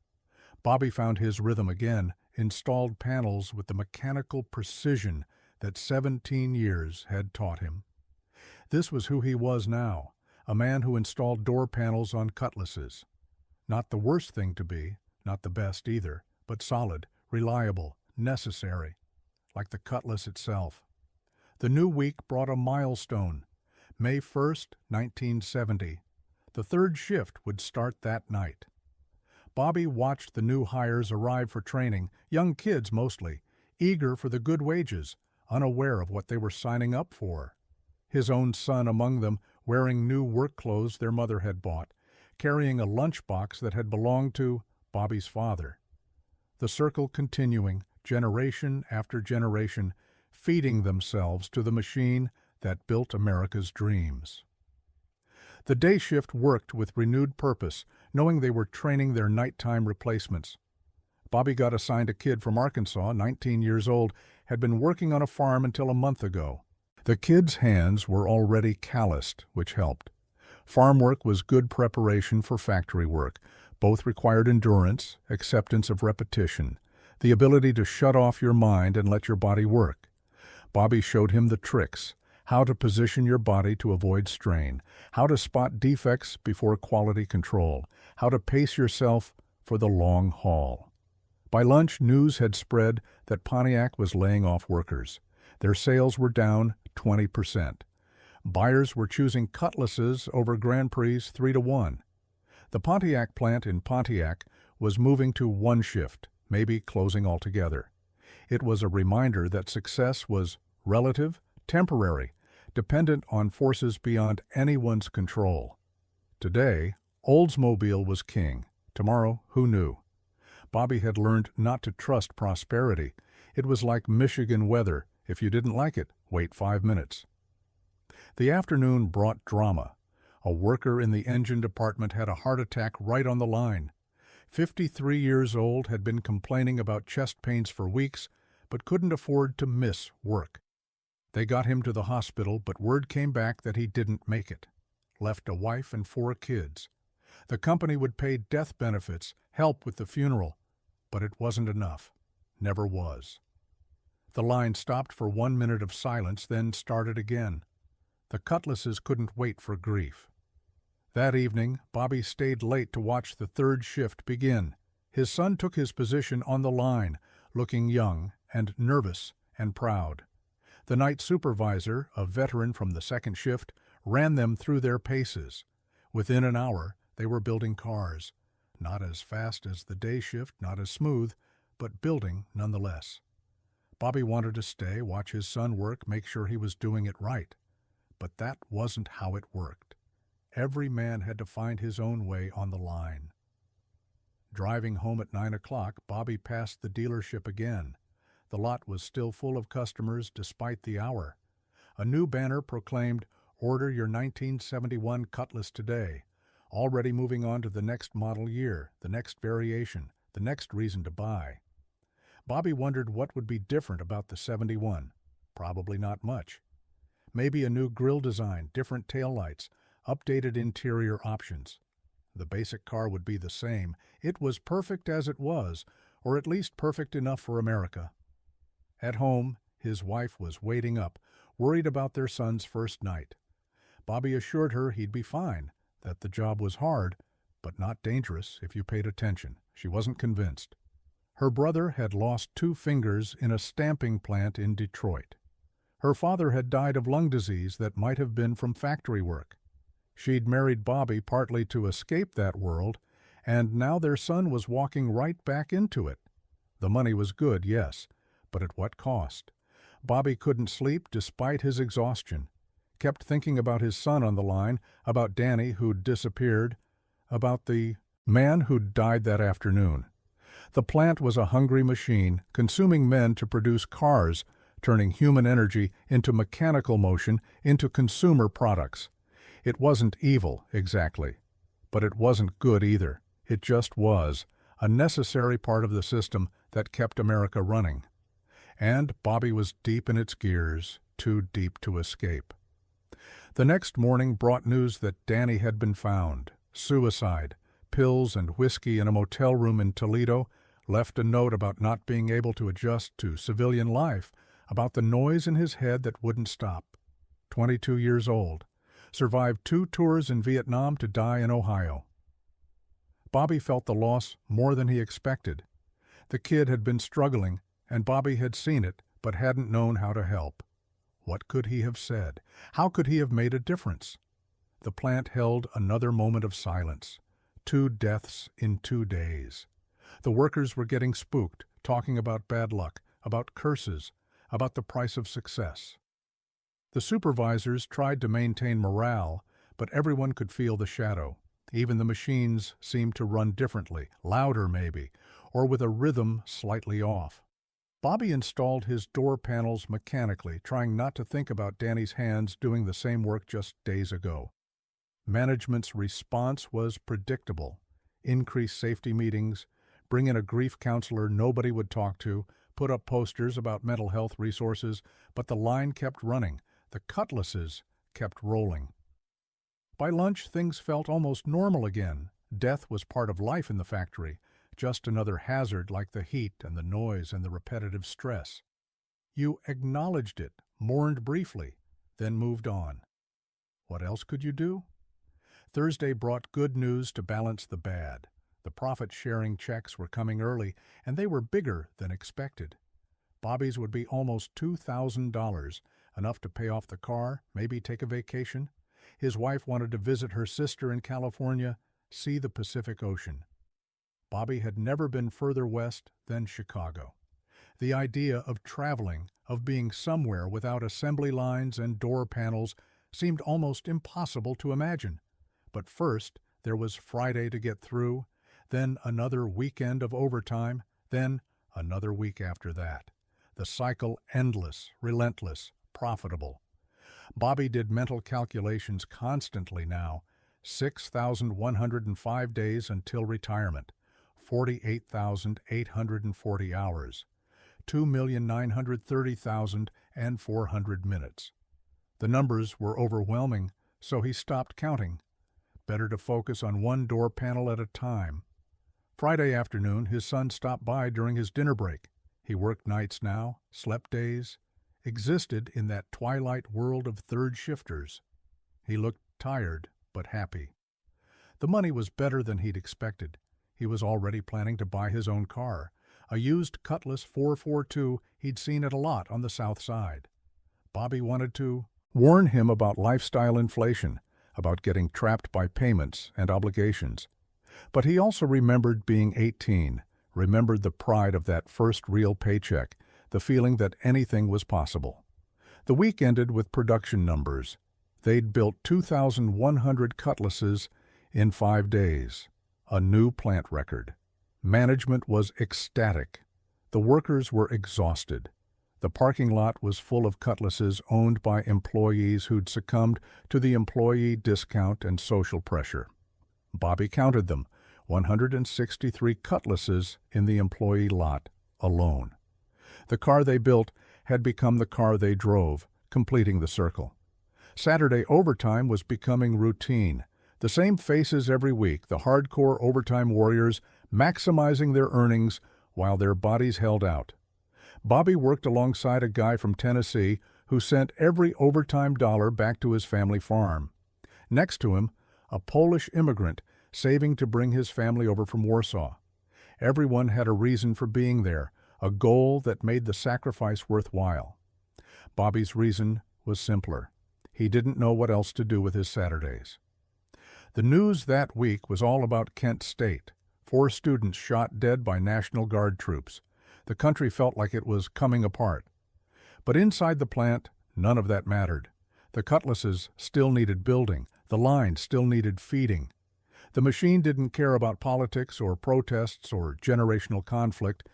Bobby found his rhythm again, installed panels with the mechanical precision that 17 years had taught him. This was who he was now, a man who installed door panels on Cutlasses. Not the worst thing to be, not the best either, but solid, reliable, necessary, like the Cutlass itself. The new week brought a milestone. May 1st, 1970. The third shift would start that night. Bobby watched the new hires arrive for training, young kids mostly, eager for the good wages, unaware of what they were signing up for. His own son among them, wearing new work clothes their mother had bought, carrying a lunchbox that had belonged to Bobby's father. The circle continuing, generation after generation, feeding themselves to the machine that built America's dreams. The day shift worked with renewed purpose, knowing they were training their nighttime replacements. Bobby got assigned a kid from Arkansas, 19 years old, had been working on a farm until a month ago. The kid's hands were already calloused, which helped. Farm work was good preparation for factory work. Both required endurance, acceptance of repetition, the ability to shut off your mind and let your body work. Bobby showed him the tricks, how to position your body to avoid strain, how to spot defects before quality control, how to pace yourself for the long haul. By lunch, news had spread that Pontiac was laying off workers. Their sales were down 20%. Buyers were choosing Cutlasses over Grand Prix 3-1. The Pontiac plant in Pontiac was moving to one shift, maybe closing altogether. It was a reminder that success was relative, temporary, dependent on forces beyond anyone's control. Today, Oldsmobile was king. Tomorrow, who knew? Bobby had learned not to trust prosperity. It was like Michigan weather. If you didn't like it, wait 5 minutes. The afternoon brought drama. A worker in the engine department had a heart attack right on the line. 53 years old, had been complaining about chest pains for weeks, but couldn't afford to miss work. They got him to the hospital, but word came back that he didn't make it. Left a wife and 4 kids. The company would pay death benefits, help with the funeral, but it wasn't enough. Never was. The line stopped for 1 minute of silence, then started again. The Cutlasses couldn't wait for grief. That evening, Bobby stayed late to watch the third shift begin. His son took his position on the line, looking young and nervous and proud. The night supervisor, a veteran from the second shift, ran them through their paces. Within an hour, they were building cars. Not as fast as the day shift, not as smooth, but building nonetheless. Bobby wanted to stay, watch his son work, make sure he was doing it right. But that wasn't how it worked. Every man had to find his own way on the line. Driving home at 9 o'clock, Bobby passed the dealership again. The lot was still full of customers despite the hour. A new banner proclaimed, "Order your 1971 Cutlass today." Already moving on to the next model year, the next variation, the next reason to buy. Bobby wondered what would be different about the 71. Probably not much. Maybe a new grille design, different taillights, updated interior options. The basic car would be the same. It was perfect as it was, or at least perfect enough for America. At home, his wife was waiting up, worried about their son's first night. Bobby assured her he'd be fine, that the job was hard, but not dangerous if you paid attention. She wasn't convinced. Her brother had lost 2 fingers in a stamping plant in Detroit. Her father had died of lung disease that might have been from factory work. She'd married Bobby partly to escape that world, and now their son was walking right back into it. The money was good, yes, but at what cost? Bobby couldn't sleep despite his exhaustion. Kept thinking about his son on the line, about Danny who'd disappeared, about the man who'd died that afternoon. The plant was a hungry machine, consuming men to produce cars, turning human energy into mechanical motion, into consumer products. It wasn't evil, exactly, but it wasn't good either. It just was, a necessary part of the system that kept America running. And Bobby was deep in its gears, too deep to escape. The next morning brought news that Danny had been found. Suicide, pills and whiskey in a motel room in Toledo, left a note about not being able to adjust to civilian life, about the noise in his head that wouldn't stop. 22 years old. Survived 2 tours in Vietnam to die in Ohio. Bobby felt the loss more than he expected. The kid had been struggling, and Bobby had seen it, but hadn't known how to help. What could he have said? How could he have made a difference? The plant held another moment of silence. 2 deaths in 2 days. The workers were getting spooked, talking about bad luck, about curses, about the price of success. The supervisors tried to maintain morale, but everyone could feel the shadow. Even the machines seemed to run differently, louder maybe, or with a rhythm slightly off. Bobby installed his door panels mechanically, trying not to think about Danny's hands doing the same work just days ago. Management's response was predictable. Increase safety meetings, bring in a grief counselor nobody would talk to, put up posters about mental health resources, but the line kept running. The Cutlasses kept rolling. By lunch, things felt almost normal again. Death was part of life in the factory, just another hazard like the heat and the noise and the repetitive stress. You acknowledged it, mourned briefly, then moved on. What else could you do? Thursday brought good news to balance the bad. The profit-sharing checks were coming early, and they were bigger than expected. Bobby's would be almost $2,000, enough to pay off the car, maybe take a vacation. His wife wanted to visit her sister in California, see the Pacific Ocean. Bobby had never been further west than Chicago. The idea of traveling, of being somewhere without assembly lines and door panels, seemed almost impossible to imagine. But first, there was Friday to get through, then another weekend of overtime, then another week after that. The cycle endless, relentless, profitable. Bobby did mental calculations constantly now. 6,105 days until retirement, 48,840 hours, 2,930,400 minutes. The numbers were overwhelming, so he stopped counting. Better to focus on one door panel at a time. Friday afternoon, his son stopped by during his dinner break. He worked nights now, slept days, existed in that twilight world of third shifters. He looked tired, but happy. The money was better than he'd expected. He was already planning to buy his own car, a used Cutlass 442 he'd seen at a lot on the south side. Bobby wanted to warn him about lifestyle inflation, about getting trapped by payments and obligations. But he also remembered being 18, remembered the pride of that first real paycheck, the feeling that anything was possible. The week ended with production numbers. They'd built 2,100 Cutlasses in 5 days, a new plant record. Management was ecstatic. The workers were exhausted. The parking lot was full of Cutlasses owned by employees who'd succumbed to the employee discount and social pressure. Bobby counted them, 163 Cutlasses in the employee lot alone. The car they built had become the car they drove, completing the circle. Saturday overtime was becoming routine. The same faces every week, the hardcore overtime warriors maximizing their earnings while their bodies held out. Bobby worked alongside a guy from Tennessee who sent every overtime dollar back to his family farm. Next to him, a Polish immigrant saving to bring his family over from Warsaw. Everyone had a reason for being there, a goal that made the sacrifice worthwhile. Bobby's reason was simpler. He didn't know what else to do with his Saturdays. The news that week was all about Kent State. 4 students shot dead by National Guard troops. The country felt like it was coming apart. But inside the plant, none of that mattered. The Cutlasses still needed building. The line still needed feeding. The machine didn't care about politics or protests or generational conflict.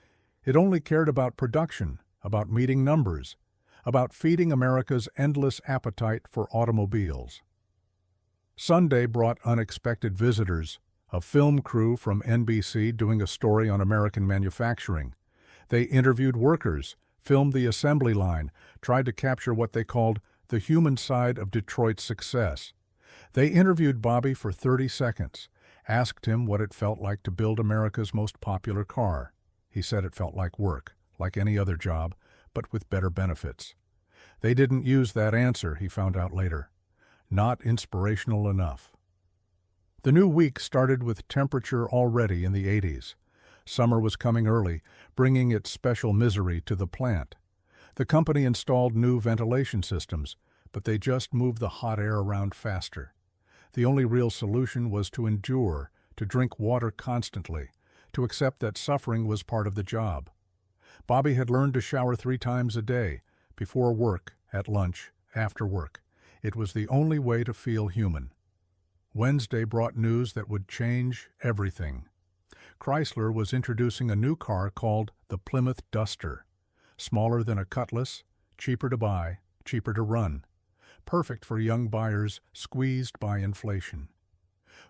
It only cared about production, about meeting numbers, about feeding America's endless appetite for automobiles. Sunday brought unexpected visitors, a film crew from NBC doing a story on American manufacturing. They interviewed workers, filmed the assembly line, tried to capture what they called the human side of Detroit's success. They interviewed Bobby for 30 seconds, asked him what it felt like to build America's most popular car. He said it felt like work, like any other job, but with better benefits. They didn't use that answer, he found out later. Not inspirational enough. The new week started with temperature already in the 80s. Summer was coming early, bringing its special misery to the plant. The company installed new ventilation systems, but they just moved the hot air around faster. The only real solution was to endure, to drink water constantly, to accept that suffering was part of the job. Bobby had learned to shower 3 times a day, before work, at lunch, after work. It was the only way to feel human. Wednesday brought news that would change everything. Chrysler was introducing a new car called the Plymouth Duster. Smaller than a Cutlass, cheaper to buy, cheaper to run. Perfect for young buyers squeezed by inflation.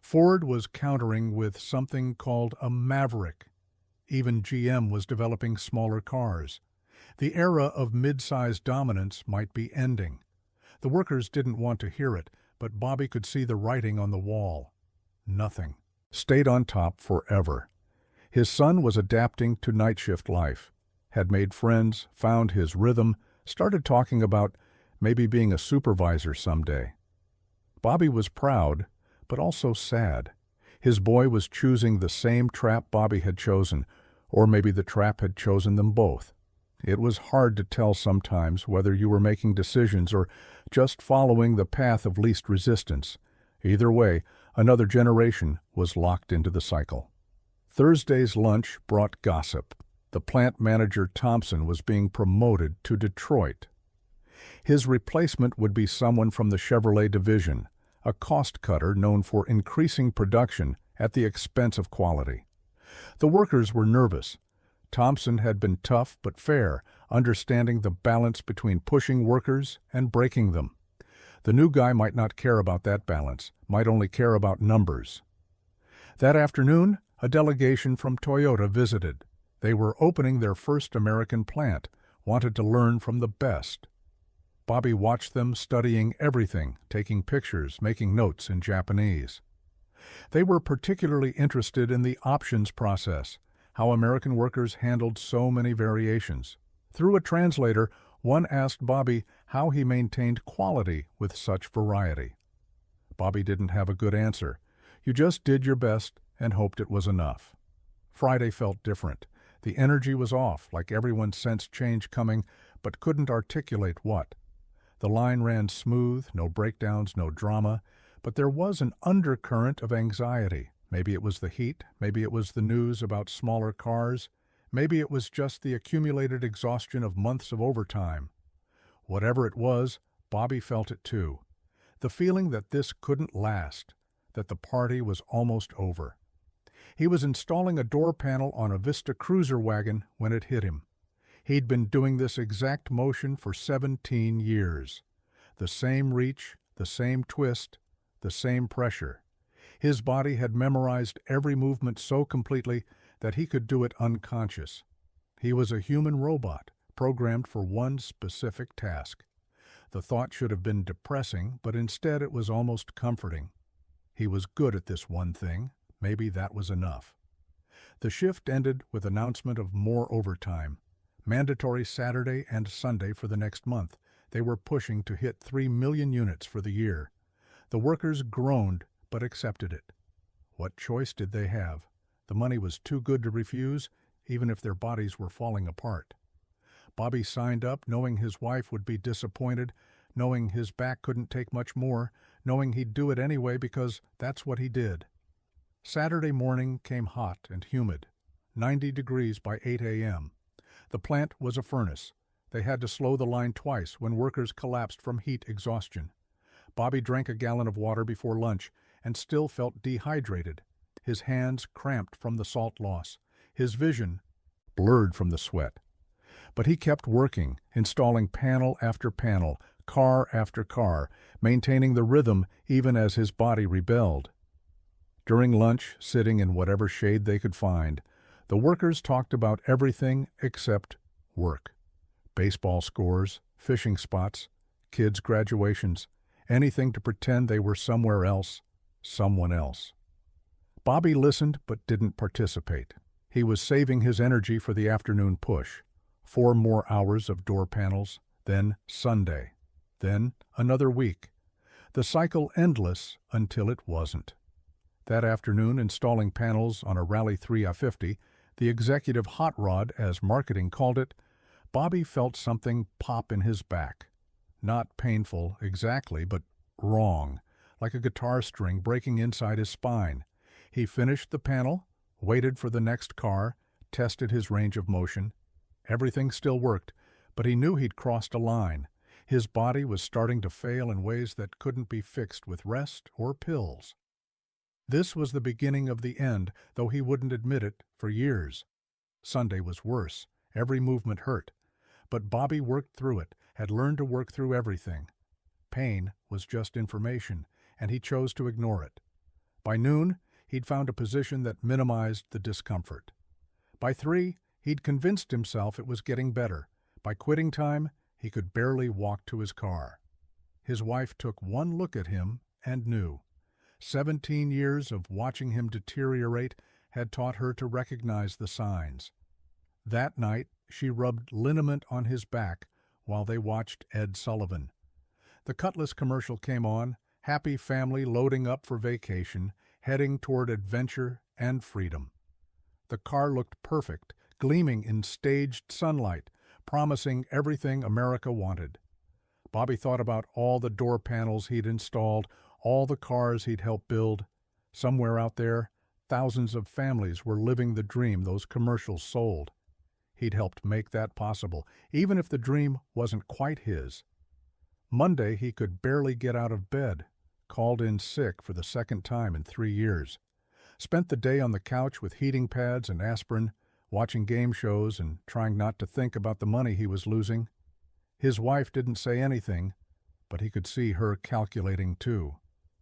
Ford was countering with something called a Maverick. Even GM was developing smaller cars. The era of mid-size dominance might be ending. The workers didn't want to hear it, but Bobby could see the writing on the wall. Nothing. Stayed on top forever. His son was adapting to night shift life, had made friends, found his rhythm, started talking about maybe being a supervisor someday. Bobby was proud, but also sad. His boy was choosing the same trap Bobby had chosen, or maybe the trap had chosen them both. It was hard to tell sometimes whether you were making decisions or just following the path of least resistance. Either way, another generation was locked into the cycle. Thursday's lunch brought gossip. The plant manager Thompson was being promoted to Detroit. His replacement would be someone from the Chevrolet division, a cost-cutter known for increasing production at the expense of quality. The workers were nervous. Thompson had been tough but fair, understanding the balance between pushing workers and breaking them. The new guy might not care about that balance, might only care about numbers. That afternoon, a delegation from Toyota visited. They were opening their first American plant, wanted to learn from the best. Bobby watched them studying everything, taking pictures, making notes in Japanese. They were particularly interested in the options process, how American workers handled so many variations. Through a translator, one asked Bobby how he maintained quality with such variety. Bobby didn't have a good answer. You just did your best and hoped it was enough. Friday felt different. The energy was off, like everyone sensed change coming, but couldn't articulate what. The line ran smooth, no breakdowns, no drama, but there was an undercurrent of anxiety. Maybe it was the heat, maybe it was the news about smaller cars, maybe it was just the accumulated exhaustion of months of overtime. Whatever it was, Bobby felt it too. The feeling that this couldn't last, that the party was almost over. He was installing a door panel on a Vista cruiser wagon when it hit him. He'd been doing this exact motion for 17 years. The same reach, the same twist, the same pressure. His body had memorized every movement so completely that he could do it unconscious. He was a human robot, programmed for one specific task. The thought should have been depressing, but instead it was almost comforting. He was good at this one thing. Maybe that was enough. The shift ended with announcement of more overtime. Mandatory Saturday and Sunday for the next month. They were pushing to hit 3 million units for the year. The workers groaned, but accepted it. What choice did they have? The money was too good to refuse, even if their bodies were falling apart. Bobby signed up knowing his wife would be disappointed, knowing his back couldn't take much more, knowing he'd do it anyway because that's what he did. Saturday morning came hot and humid, 90 degrees by 8 a.m. The plant was a furnace. They had to slow the line twice when workers collapsed from heat exhaustion. Bobby drank a gallon of water before lunch and still felt dehydrated. His hands cramped from the salt loss. His vision blurred from the sweat. But he kept working, installing panel after panel, car after car, maintaining the rhythm even as his body rebelled. During lunch, sitting in whatever shade they could find, the workers talked about everything except work. Baseball scores, fishing spots, kids' graduations, anything to pretend they were somewhere else, someone else. Bobby listened but didn't participate. He was saving his energy for the afternoon push. 4 more hours of door panels, then Sunday, then another week. The cycle endless until it wasn't. That afternoon, installing panels on a Rally 3i50, the executive hot rod, as marketing called it, Bobby felt something pop in his back. Not painful exactly, but wrong, like a guitar string breaking inside his spine. He finished the panel, waited for the next car, tested his range of motion. Everything still worked, but he knew he'd crossed a line. His body was starting to fail in ways that couldn't be fixed with rest or pills. This was the beginning of the end, though he wouldn't admit it for years. Sunday was worse. Every movement hurt. But Bobby worked through it, had learned to work through everything. Pain was just information, and he chose to ignore it. By noon, he'd found a position that minimized the discomfort. By 3, he'd convinced himself it was getting better. By quitting time, he could barely walk to his car. His wife took one look at him and new. 17 years of watching him deteriorate had taught her to recognize the signs. That night, she rubbed liniment on his back while they watched Ed Sullivan. The Cutlass commercial came on, happy family loading up for vacation, heading toward adventure and freedom. The car looked perfect, gleaming in staged sunlight, promising everything America wanted. Bobby thought about all the door panels he'd installed, all the cars he'd helped build. Somewhere out there, thousands of families were living the dream those commercials sold. He'd helped make that possible, even if the dream wasn't quite his. Monday, he could barely get out of bed, called in sick for the second time in 3 years. Spent the day on the couch with heating pads and aspirin, watching game shows and trying not to think about the money he was losing. His wife didn't say anything, but he could see her calculating too.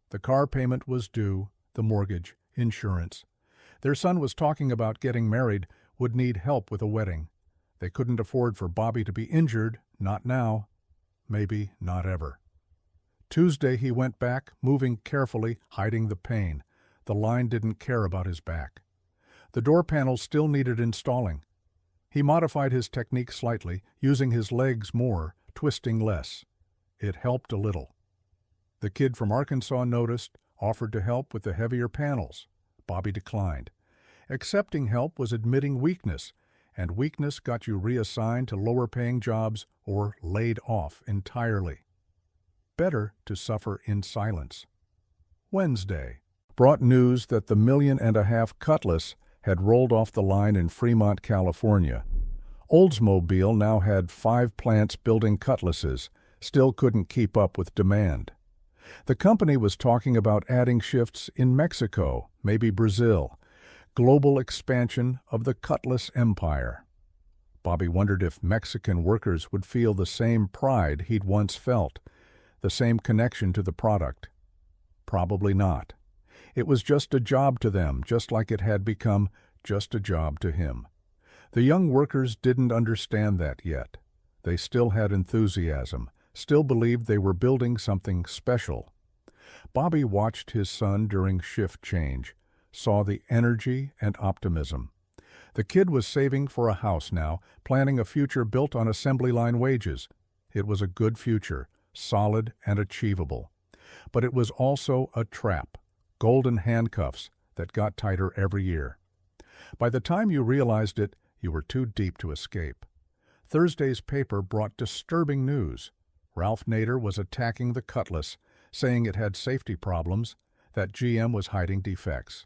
The car payment was due, the mortgage, insurance. Their son was talking about getting married, would need help with a wedding. They couldn't afford for Bobby to be injured, not now, maybe not ever. Tuesday he went back, moving carefully, hiding the pain. The line didn't care about his back. The door panels still needed installing. He modified his technique slightly, using his legs more, twisting less. It helped a little. The kid from Arkansas noticed, offered to help with the heavier panels. Bobby declined. Accepting help was admitting weakness, and weakness got you reassigned to lower-paying jobs or laid off entirely. Better to suffer in silence. Wednesday brought news that the $1.5 million Cutlass had rolled off the line in Fremont, California. Oldsmobile now had 5 plants building Cutlasses, still couldn't keep up with demand. The company was talking about adding shifts in Mexico, maybe Brazil. Global expansion of the Cutlass empire. Bobby wondered if Mexican workers would feel the same pride he'd once felt, the same connection to the product. Probably not. It was just a job to them, just like it had become just a job to him. The young workers didn't understand that yet. They still had enthusiasm, still believed they were building something special. Bobby watched his son during shift change, saw the energy and optimism. The kid was saving for a house now, planning a future built on assembly line wages. It was a good future, solid and achievable. But it was also a trap, golden handcuffs that got tighter every year. By the time you realized it, you were too deep to escape. Thursday's paper brought disturbing news. Ralph Nader was attacking the Cutlass, saying it had safety problems, that GM was hiding defects.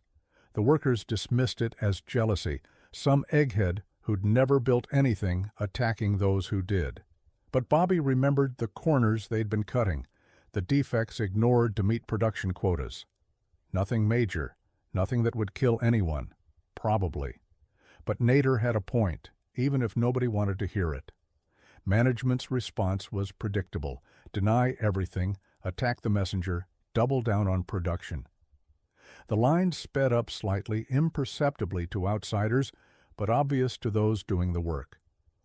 The workers dismissed it as jealousy, some egghead who'd never built anything attacking those who did. But Bobby remembered the corners they'd been cutting, the defects ignored to meet production quotas. Nothing major, nothing that would kill anyone, probably. But Nader had a point, even if nobody wanted to hear it. Management's response was predictable: deny everything, attack the messenger, double down on production. The line sped up slightly, imperceptibly to outsiders, but obvious to those doing the work.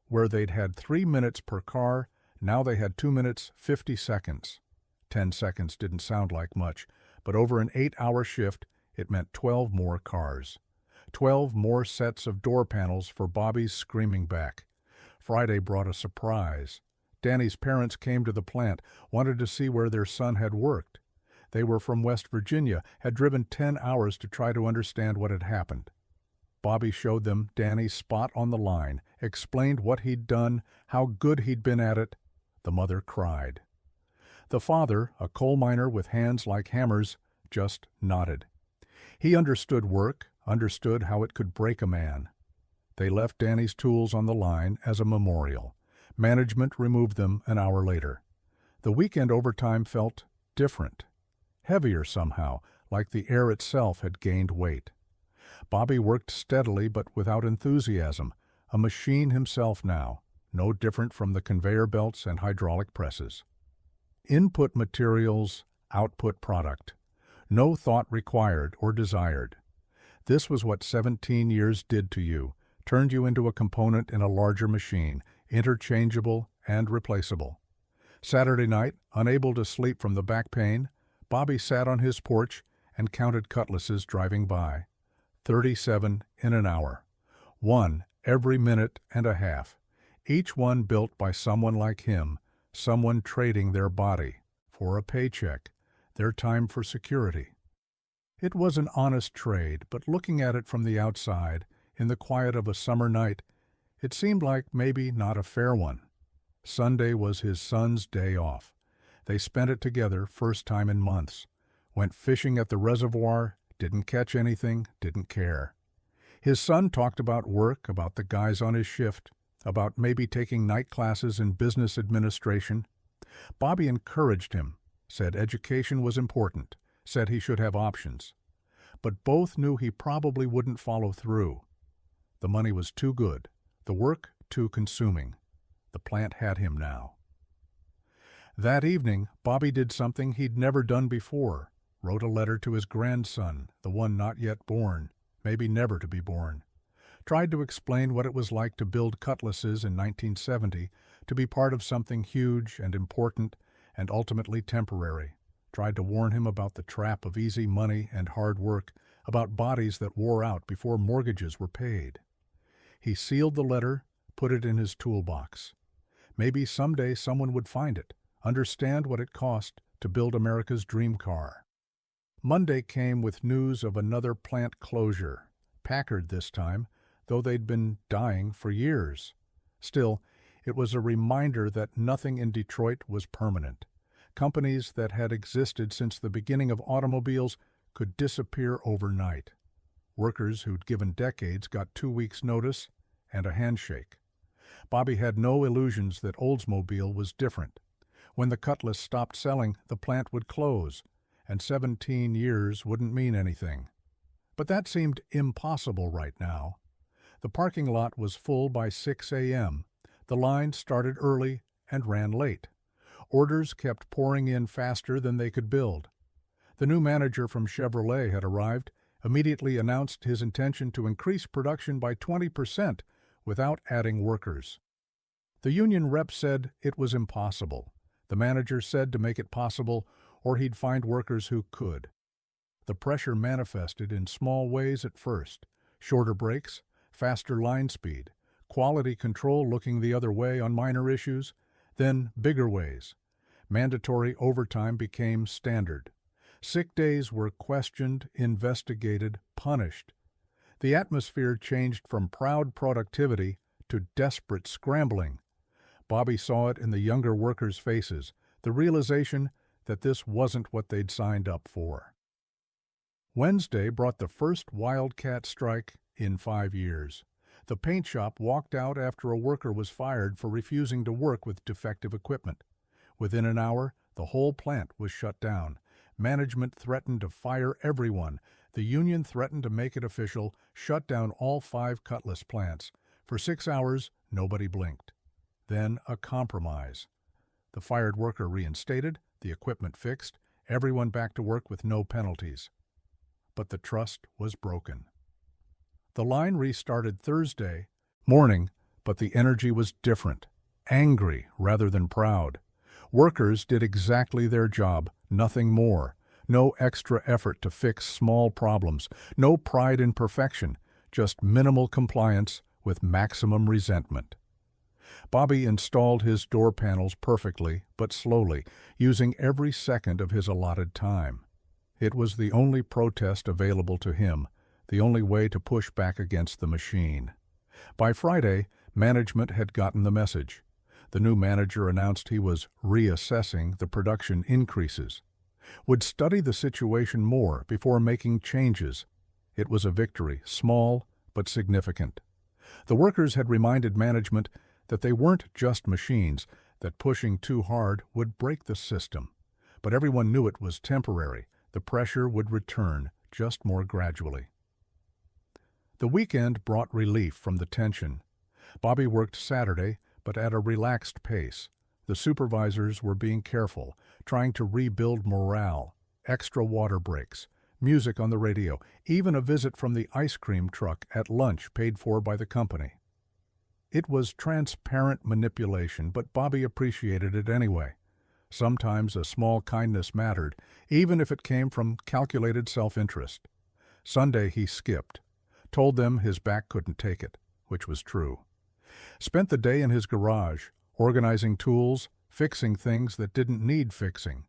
Where they'd had 3 minutes per car, now they had 2 minutes, 50 seconds. 10 seconds didn't sound like much, but over an 8-hour shift, it meant 12 more cars. 12 more sets of door panels for Bobby's screaming back. Friday brought a surprise. Danny's parents came to the plant, wanted to see where their son had worked. They were from West Virginia, had driven 10 hours to try to understand what had happened. Bobby showed them Danny's spot on the line, explained what he'd done, how good he'd been at it. The mother cried. The father, a coal miner with hands like hammers, just nodded. He understood work, understood how it could break a man. They left Danny's tools on the line as a memorial. Management removed them an hour later. The weekend overtime felt different. Heavier somehow, like the air itself had gained weight. Bobby worked steadily but without enthusiasm, a machine himself now, no different from the conveyor belts and hydraulic presses. Input materials, output product. No thought required or desired. This was what 17 years did to you, turned you into a component in a larger machine, interchangeable and replaceable. Saturday night, unable to sleep from the back pain, Bobby sat on his porch and counted Cutlasses driving by. 37 in an hour. One every minute and a half. Each one built by someone like him, someone trading their body for a paycheck, their time for security. It was an honest trade, but looking at it from the outside, in the quiet of a summer night, it seemed like maybe not a fair one. Sunday was his son's day off. They spent it together, first time in months. Went fishing at the reservoir, didn't catch anything, didn't care. His son talked about work, about the guys on his shift, about maybe taking night classes in business administration. Bobby encouraged him, said education was important, said he should have options. But both knew he probably wouldn't follow through. The money was too good, the work too consuming. The plant had him now. That evening, Bobby did something he'd never done before, wrote a letter to his grandson, the one not yet born, maybe never to be born. Tried to explain what it was like to build Cutlasses in 1970, to be part of something huge and important and ultimately temporary. Tried to warn him about the trap of easy money and hard work, about bodies that wore out before mortgages were paid. He sealed the letter, put it in his toolbox. Maybe someday someone would find it, understand what it cost to build America's dream car. Monday came with news of another plant closure. Packard this time, though they'd been dying for years. Still, it was a reminder that nothing in Detroit was permanent. Companies that had existed since the beginning of automobiles could disappear overnight. Workers who'd given decades got 2 weeks' notice and a handshake. Bobby had no illusions that Oldsmobile was different. When the Cutlass stopped selling, the plant would close, and 17 years wouldn't mean anything. But that seemed impossible right now. The parking lot was full by 6 a.m. The line started early and ran late. Orders kept pouring in faster than they could build. The new manager from Chevrolet had arrived, immediately announced his intention to increase production by 20% without adding workers. The union rep said it was impossible. The manager said to make it possible, or he'd find workers who could. The pressure manifested in small ways at first: shorter breaks, faster line speed, quality control looking the other way on minor issues, then bigger ways. Mandatory overtime became standard. Sick days were questioned, investigated, punished. The atmosphere changed from proud productivity to desperate scrambling. Bobby saw it in the younger workers' faces, the realization that this wasn't what they'd signed up for. Wednesday brought the first wildcat strike in 5 years. The paint shop walked out after a worker was fired for refusing to work with defective equipment. Within an hour, the whole plant was shut down. Management threatened to fire everyone. The union threatened to make it official, shut down all 5 Cutlass plants. For 6 hours, nobody blinked. Then a compromise. The fired worker reinstated, the equipment fixed, everyone back to work with no penalties. But the trust was broken. The line restarted Thursday morning, but the energy was different, angry rather than proud. Workers did exactly their job, nothing more. No extra effort to fix small problems, no pride in perfection, just minimal compliance with maximum resentment. Bobby installed his door panels perfectly, but slowly, using every second of his allotted time. It was the only protest available to him, the only way to push back against the machine. By Friday, management had gotten the message. The new manager announced he was reassessing the production increases, would study the situation more before making changes. It was a victory, small but significant. The workers had reminded management that they weren't just machines, that pushing too hard would break the system. But everyone knew it was temporary. The pressure would return, just more gradually. The weekend brought relief from the tension. Bobby worked Saturday, but at a relaxed pace. The supervisors were being careful, trying to rebuild morale, extra water breaks, music on the radio, even a visit from the ice cream truck at lunch paid for by the company. It was transparent manipulation, but Bobby appreciated it anyway. Sometimes a small kindness mattered, even if it came from calculated self-interest. Sunday he skipped, told them his back couldn't take it, which was true. Spent the day in his garage, organizing tools, fixing things that didn't need fixing.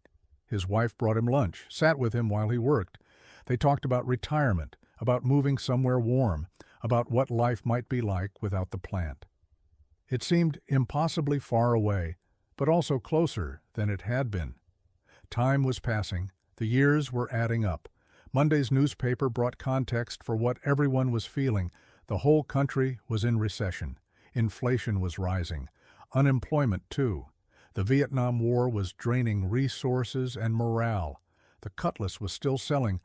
His wife brought him lunch, sat with him while he worked. They talked about retirement, about moving somewhere warm, about what life might be like without the plant. It seemed impossibly far away, but also closer than it had been. Time was passing. The years were adding up. Monday's newspaper brought context for what everyone was feeling. The whole country was in recession. Inflation was rising. Unemployment, too. The Vietnam War was draining resources and morale. The Cutlass was still selling,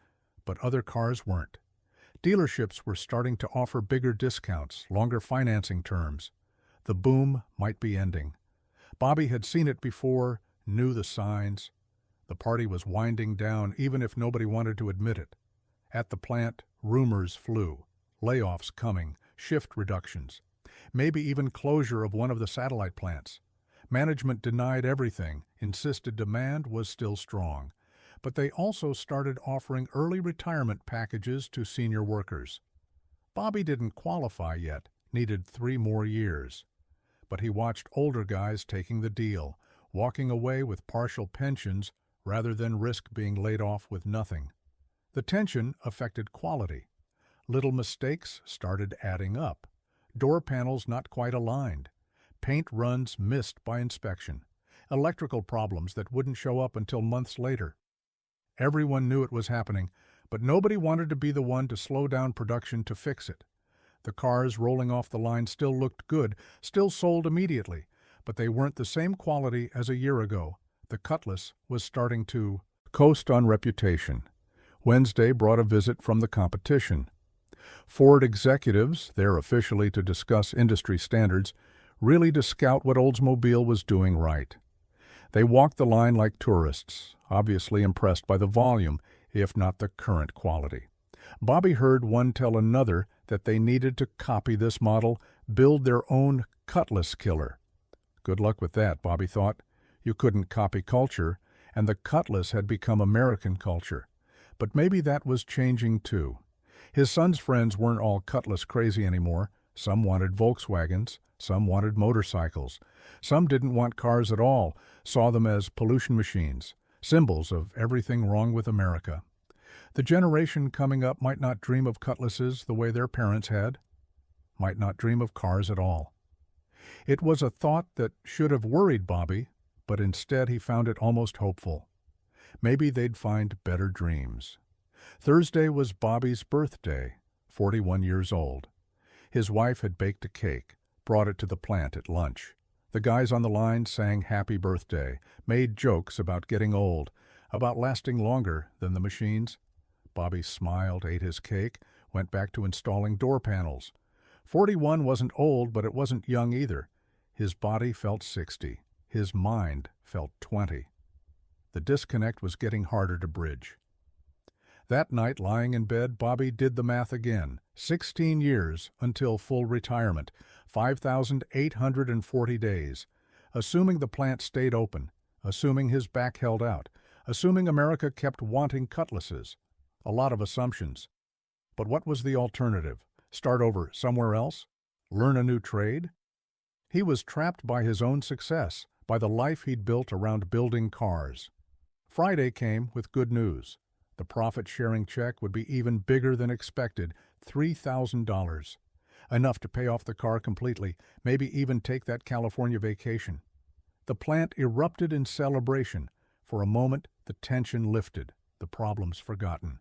but other cars weren't. Dealerships were starting to offer bigger discounts, longer financing terms. The boom might be ending. Bobby had seen it before, knew the signs. The party was winding down, even if nobody wanted to admit it. At the plant, rumors flew. Layoffs coming, shift reductions, maybe even closure of one of the satellite plants. Management denied everything, insisted demand was still strong. But they also started offering early retirement packages to senior workers. Bobby didn't qualify yet, needed 3 more years. But he watched older guys taking the deal, walking away with partial pensions rather than risk being laid off with nothing. The tension affected quality. Little mistakes started adding up. Door panels not quite aligned. Paint runs missed by inspection. Electrical problems that wouldn't show up until months later. Everyone knew it was happening, but nobody wanted to be the one to slow down production to fix it. The cars rolling off the line still looked good, still sold immediately, but they weren't the same quality as a year ago. The Cutlass was starting to coast on reputation. Wednesday brought a visit from the competition. Ford executives, there officially to discuss industry standards, really to scout what Oldsmobile was doing right. They walked the line like tourists, obviously impressed by the volume, if not the current quality. Bobby heard one tell another that they needed to copy this model, build their own Cutlass killer. Good luck with that, Bobby thought. You couldn't copy culture, and the Cutlass had become American culture. But maybe that was changing too. His son's friends weren't all Cutlass crazy anymore. Some wanted Volkswagens, some wanted motorcycles. Some didn't want cars at all, saw them as pollution machines, symbols of everything wrong with America. The generation coming up might not dream of Cutlasses the way their parents had, might not dream of cars at all. It was a thought that should have worried Bobby, but instead he found it almost hopeful. Maybe they'd find better dreams. Thursday was Bobby's birthday, 41 years old. His wife had baked a cake, brought it to the plant at lunch. The guys on the line sang happy birthday, made jokes about getting old, about lasting longer than the machines. Bobby smiled, ate his cake, went back to installing door panels. 41 wasn't old, but it wasn't young either. His body felt 60. His mind felt 20. The disconnect was getting harder to bridge. That night, lying in bed, Bobby did the math again. 16 years until full retirement, 5,840 days. Assuming the plant stayed open, assuming his back held out, assuming America kept wanting Cutlasses. A lot of assumptions. But what was the alternative? Start over somewhere else? Learn a new trade? He was trapped by his own success, by the life he'd built around building cars. Friday came with good news. The profit-sharing check would be even bigger than expected, $3,000. Enough to pay off the car completely, maybe even take that California vacation. The plant erupted in celebration. For a moment, the tension lifted, the problems forgotten.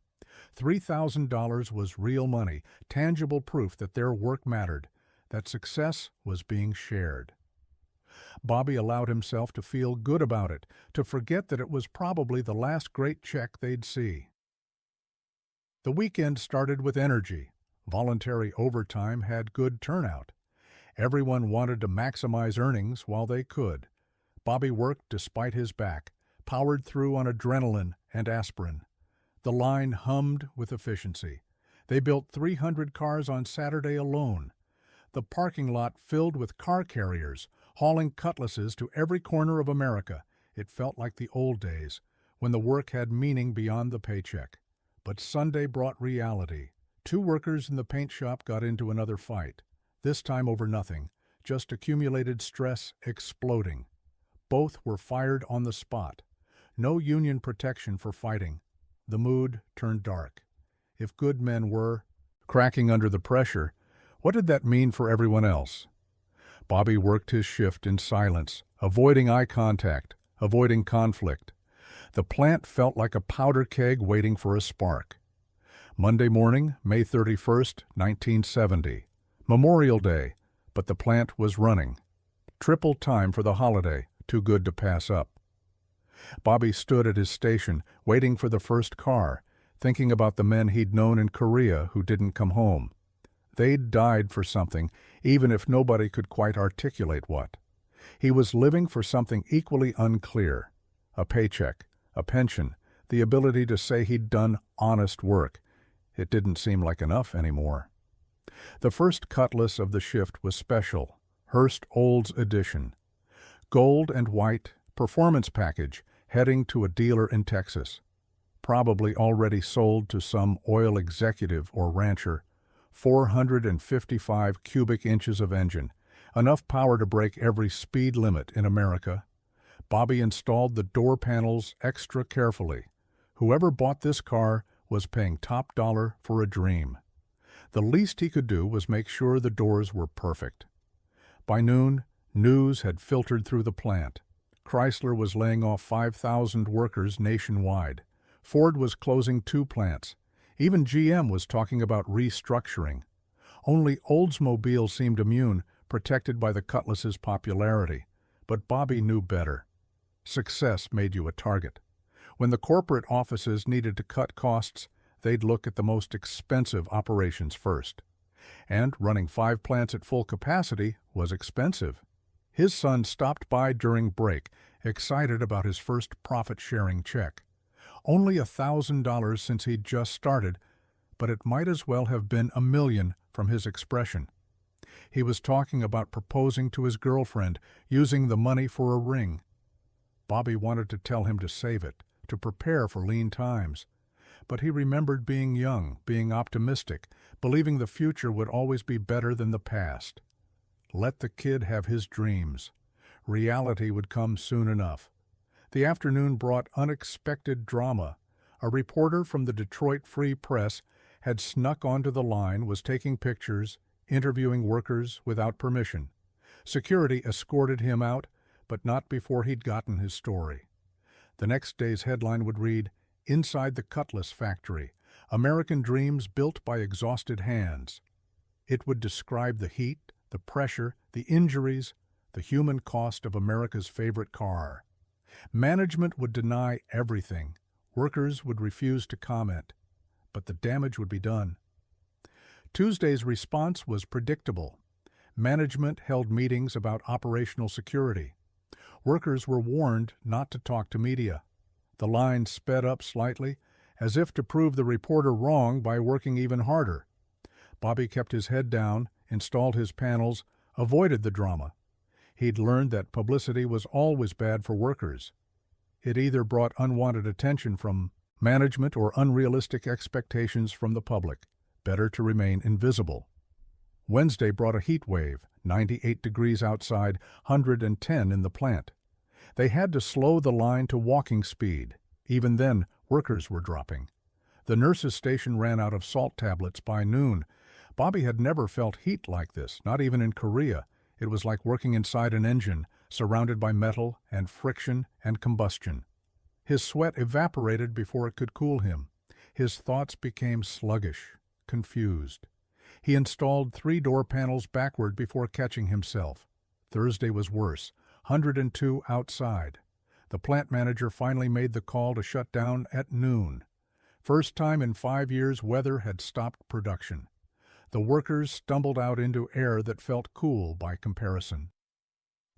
$3,000 was real money, tangible proof that their work mattered, that success was being shared. Bobby allowed himself to feel good about it, to forget that it was probably the last great check they'd see. The weekend started with energy. Voluntary overtime had good turnout. Everyone wanted to maximize earnings while they could. Bobby worked despite his back, powered through on adrenaline and aspirin. The line hummed with efficiency. They built 300 cars on Saturday alone. The parking lot filled with car carriers, hauling Cutlasses to every corner of America. It felt like the old days, when the work had meaning beyond the paycheck. But Sunday brought reality. Two workers in the paint shop got into another fight, this time over nothing, just accumulated stress exploding. Both were fired on the spot. No union protection for fighting. The mood turned dark. If good men were cracking under the pressure, what did that mean for everyone else? Bobby worked his shift in silence, avoiding eye contact, avoiding conflict. The plant felt like a powder keg waiting for a spark. Monday morning, May 31st, 1970. Memorial Day, but the plant was running. Triple time for the holiday, too good to pass up. Bobby stood at his station, waiting for the first car, thinking about the men he'd known in Korea who didn't come home. They'd died for something, even if nobody could quite articulate what. He was living for something equally unclear. A paycheck, a pension, the ability to say he'd done honest work. It didn't seem like enough anymore. The first Cutlass of the shift was special, Hearst Olds edition. Gold and white, performance package, heading to a dealer in Texas. Probably already sold to some oil executive or rancher. 455 cubic inches of engine, enough power to break every speed limit in America. Bobby installed the door panels extra carefully. Whoever bought this car was paying top dollar for a dream. The least he could do was make sure the doors were perfect. By noon, news had filtered through the plant. Chrysler was laying off 5,000 workers nationwide. Ford was closing 2 plants. Even GM was talking about restructuring. Only Oldsmobile seemed immune, protected by the Cutlass's popularity. But Bobby knew better. Success made you a target. When the corporate offices needed to cut costs, they'd look at the most expensive operations first. And running 5 plants at full capacity was expensive. His son stopped by during break, excited about his first profit-sharing check. Only $1,000 since he'd just started, but it might as well have been $1 million from his expression. He was talking about proposing to his girlfriend, using the money for a ring. Bobby wanted to tell him to save it, to prepare for lean times. But he remembered being young, being optimistic, believing the future would always be better than the past. Let the kid have his dreams. Reality would come soon enough. The afternoon brought unexpected drama. A reporter from the Detroit Free Press had snuck onto the line, was taking pictures, interviewing workers without permission. Security escorted him out, but not before he'd gotten his story. The next day's headline would read, "Inside the Cutlass Factory, American Dreams Built by Exhausted Hands." It would describe the heat, the pressure, the injuries, the human cost of America's favorite car. Management would deny everything. Workers would refuse to comment. But the damage would be done. Tuesday's response was predictable. Management held meetings about operational security. Workers were warned not to talk to media. The line sped up slightly, as if to prove the reporter wrong by working even harder. Bobby kept his head down, installed his panels, avoided the drama. He'd learned that publicity was always bad for workers. It either brought unwanted attention from management or unrealistic expectations from the public. Better to remain invisible. Wednesday brought a heat wave, 98 degrees outside, 110 in the plant. They had to slow the line to walking speed. Even then, workers were dropping. The nurse's station ran out of salt tablets by noon. Bobby had never felt heat like this, not even in Korea. It was like working inside an engine, surrounded by metal and friction and combustion. His sweat evaporated before it could cool him. His thoughts became sluggish, confused. He installed 3 door panels backward before catching himself. Thursday was worse, 102 outside. The plant manager finally made the call to shut down at noon. First time in 5 years weather had stopped production. The workers stumbled out into air that felt cool by comparison.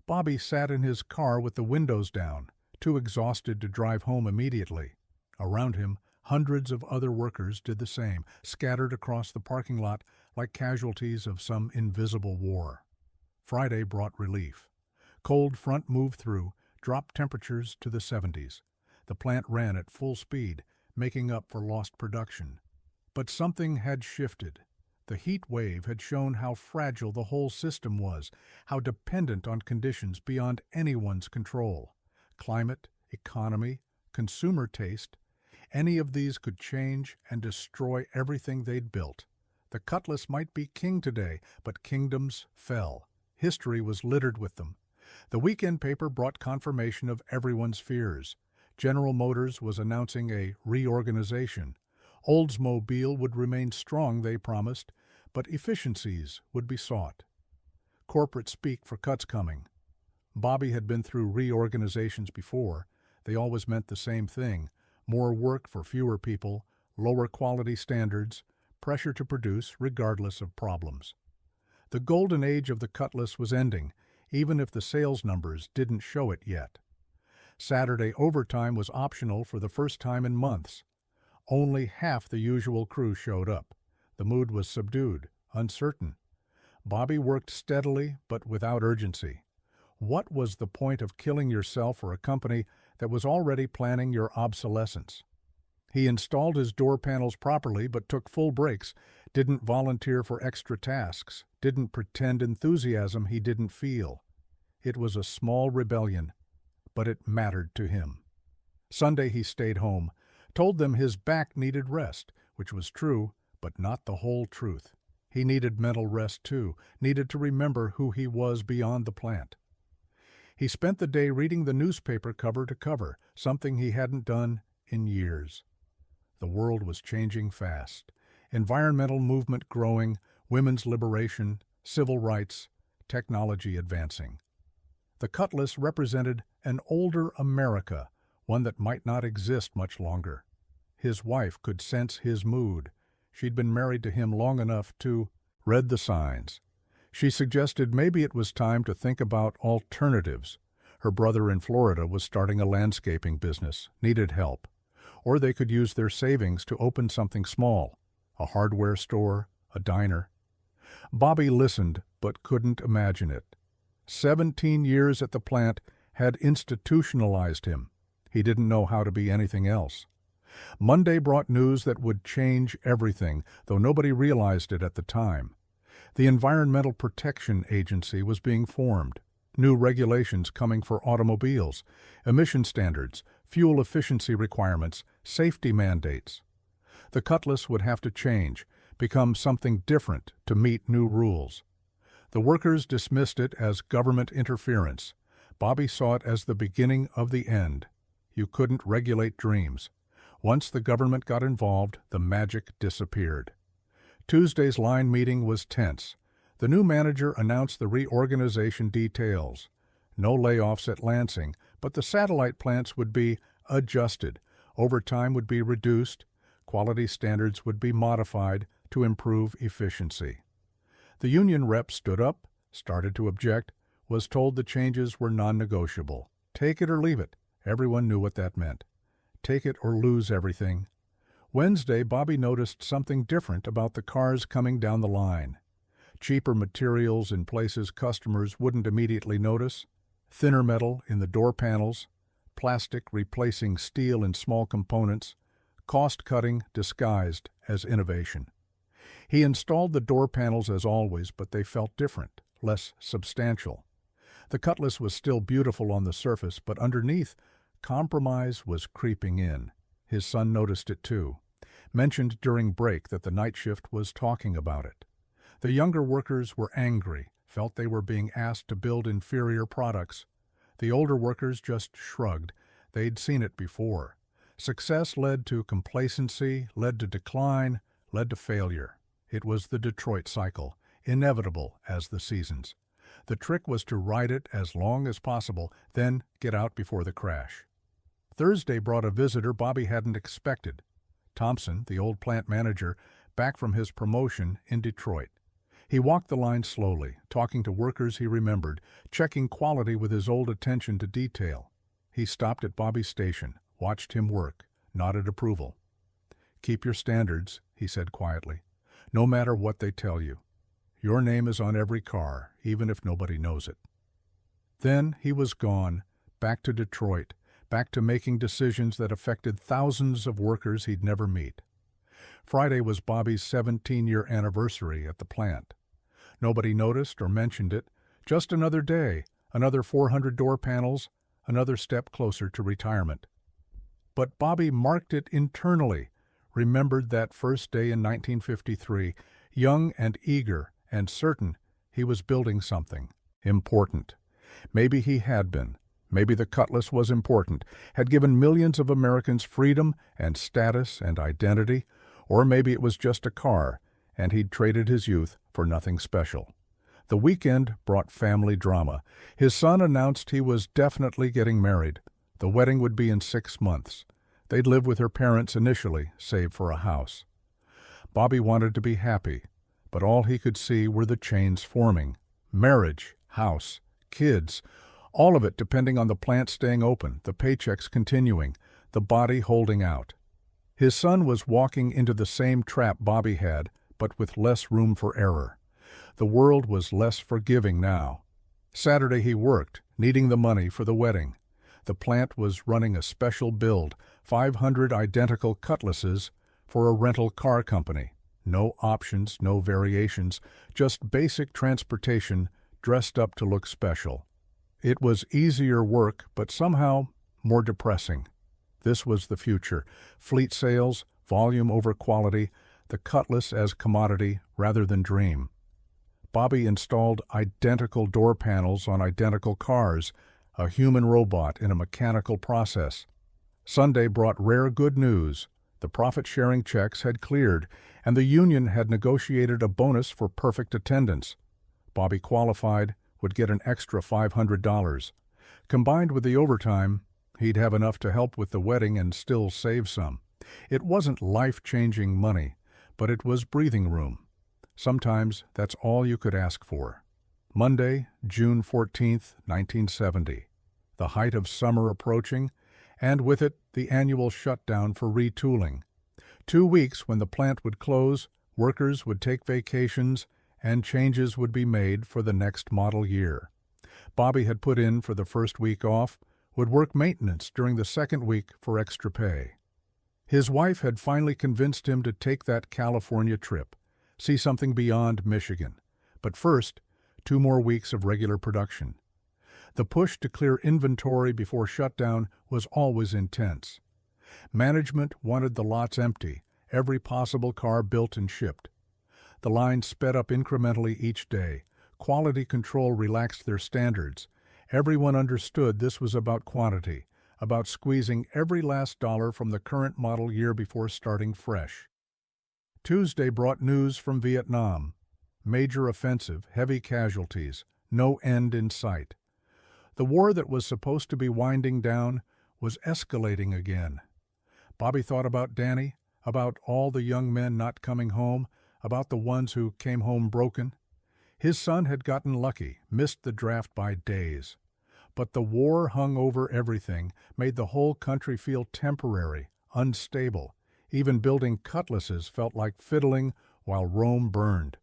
Bobby sat in his car with the windows down, too exhausted to drive home immediately. Around him, hundreds of other workers did the same, scattered across the parking lot like casualties of some invisible war. Friday brought relief. Cold front moved through, dropped temperatures to the 70s. The plant ran at full speed, making up for lost production. But something had shifted. The heat wave had shown how fragile the whole system was, how dependent on conditions beyond anyone's control. Climate, economy, consumer taste, any of these could change and destroy everything they'd built. The Cutlass might be king today, but kingdoms fell. History was littered with them. The weekend paper brought confirmation of everyone's fears. General Motors was announcing a reorganization. Oldsmobile would remain strong, they promised, but efficiencies would be sought. Corporate speak for cuts coming. Bobby had been through reorganizations before. They always meant the same thing: more work for fewer people, lower quality standards, pressure to produce regardless of problems. The golden age of the Cutlass was ending, even if the sales numbers didn't show it yet. Saturday overtime was optional for the first time in months. Only half the usual crew showed up. The mood was subdued, uncertain. Bobby worked steadily, but without urgency. What was the point of killing yourself for a company that was already planning your obsolescence? He installed his door panels properly, but took full breaks, didn't volunteer for extra tasks, didn't pretend enthusiasm he didn't feel. It was a small rebellion, but it mattered to him. Sunday he stayed home, told them his back needed rest, which was true, but not the whole truth. He needed mental rest too, needed to remember who he was beyond the plant. He spent the day reading the newspaper cover to cover, something he hadn't done in years. The world was changing fast. Environmental movement growing, women's liberation, civil rights, technology advancing. The Cutlass represented an older America, one that might not exist much longer. His wife could sense his mood. She'd been married to him long enough to read the signs. She suggested maybe it was time to think about alternatives. Her brother in Florida was starting a landscaping business, needed help. Or they could use their savings to open something small, a hardware store, a diner. Bobby listened, but couldn't imagine it. 17 years at the plant had institutionalized him. He didn't know how to be anything else. Monday brought news that would change everything, though nobody realized it at the time. The Environmental Protection Agency was being formed. New regulations coming for automobiles, emission standards, fuel efficiency requirements, safety mandates. The Cutlass would have to change, become something different to meet new rules. The workers dismissed it as government interference. Bobby saw it as the beginning of the end. You couldn't regulate dreams. Once the government got involved, the magic disappeared. Tuesday's line meeting was tense. The new manager announced the reorganization details. No layoffs at Lansing, but the satellite plants would be adjusted. Overtime would be reduced. Quality standards would be modified to improve efficiency. The union rep stood up, started to object, was told the changes were non-negotiable. Take it or leave it. Everyone knew what that meant. Take it or lose everything. Wednesday, Bobby noticed something different about the cars coming down the line. Cheaper materials in places customers wouldn't immediately notice, thinner metal in the door panels, plastic replacing steel in small components, cost-cutting disguised as innovation. He installed the door panels as always, but they felt different, less substantial. The Cutlass was still beautiful on the surface, but underneath, compromise was creeping in. His son noticed it too. Mentioned during break that the night shift was talking about it. The younger workers were angry, felt they were being asked to build inferior products. The older workers just shrugged. They'd seen it before. Success led to complacency, led to decline, led to failure. It was the Detroit cycle, inevitable as the seasons. The trick was to ride it as long as possible, then get out before the crash. Thursday brought a visitor Bobby hadn't expected. Thompson, the old plant manager, back from his promotion in Detroit. He walked the line slowly, talking to workers he remembered, checking quality with his old attention to detail. He stopped at Bobby's station, watched him work, nodded approval. "Keep your standards," he said quietly, "no matter what they tell you. Your name is on every car, even if nobody knows it." Then he was gone, back to Detroit, back to making decisions that affected thousands of workers he'd never meet. Friday was Bobby's 17-year anniversary at the plant. Nobody noticed or mentioned it. Just another day, another 400 door panels, another step closer to retirement. But Bobby marked it internally, remembered that first day in 1953, young and eager and certain he was building something important. Maybe he had been. Maybe the Cutlass was important, had given millions of Americans freedom and status and identity, or maybe it was just a car, and he'd traded his youth for nothing special. The weekend brought family drama. His son announced he was definitely getting married. The wedding would be in 6 months. They'd live with her parents initially, save for a house. Bobby wanted to be happy, but all he could see were the chains forming. Marriage, house, kids, all of it depending on the plant staying open, the paychecks continuing, the body holding out. His son was walking into the same trap Bobby had, but with less room for error. The world was less forgiving now. Saturday he worked, needing the money for the wedding. The plant was running a special build, 500 identical Cutlasses for a rental car company. No options, no variations, just basic transportation dressed up to look special. It was easier work, but somehow more depressing. This was the future. Fleet sales, volume over quality, the Cutlass as commodity rather than dream. Bobby installed identical door panels on identical cars, a human robot in a mechanical process. Sunday brought rare good news. The profit-sharing checks had cleared, and the union had negotiated a bonus for perfect attendance. Bobby qualified, would get an extra $500. Combined with the overtime, he'd have enough to help with the wedding and still save some. It wasn't life-changing money, but it was breathing room. Sometimes that's all you could ask for. Monday, June 14th, 1970. The height of summer approaching, and with it the annual shutdown for retooling. 2 weeks when the plant would close, workers would take vacations, and changes would be made for the next model year. Bobby had put in for the first week off, would work maintenance during the second week for extra pay. His wife had finally convinced him to take that California trip, see something beyond Michigan. But first, 2 more weeks of regular production. The push to clear inventory before shutdown was always intense. Management wanted the lots empty, every possible car built and shipped. The line sped up incrementally each day. Quality control relaxed their standards. Everyone understood this was about quantity, about squeezing every last dollar from the current model year before starting fresh. Tuesday brought news from Vietnam. Major offensive, heavy casualties, no end in sight. The war that was supposed to be winding down was escalating again. Bobby thought about Danny, about all the young men not coming home, about the ones who came home broken. His son had gotten lucky, missed the draft by days. But the war hung over everything, made the whole country feel temporary, unstable. Even building Cutlasses felt like fiddling while Rome burned.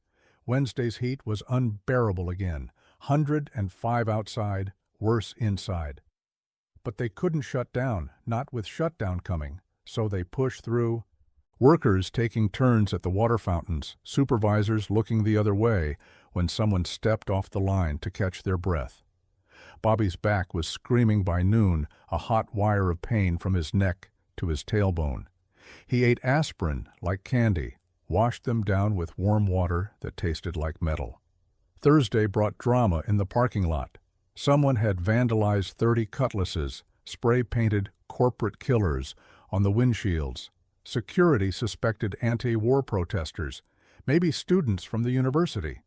Wednesday's heat was unbearable again, 105 outside, worse inside. But they couldn't shut down, not with shutdown coming, so they pushed through. Workers taking turns at the water fountains, supervisors looking the other way when someone stepped off the line to catch their breath. Bobby's back was screaming by noon, a hot wire of pain from his neck to his tailbone. He ate aspirin like candy, washed them down with warm water that tasted like metal. Thursday brought drama in the parking lot. Someone had vandalized 30 Cutlasses, spray-painted corporate killers on the windshields. Security suspected anti-war protesters, maybe students from the university.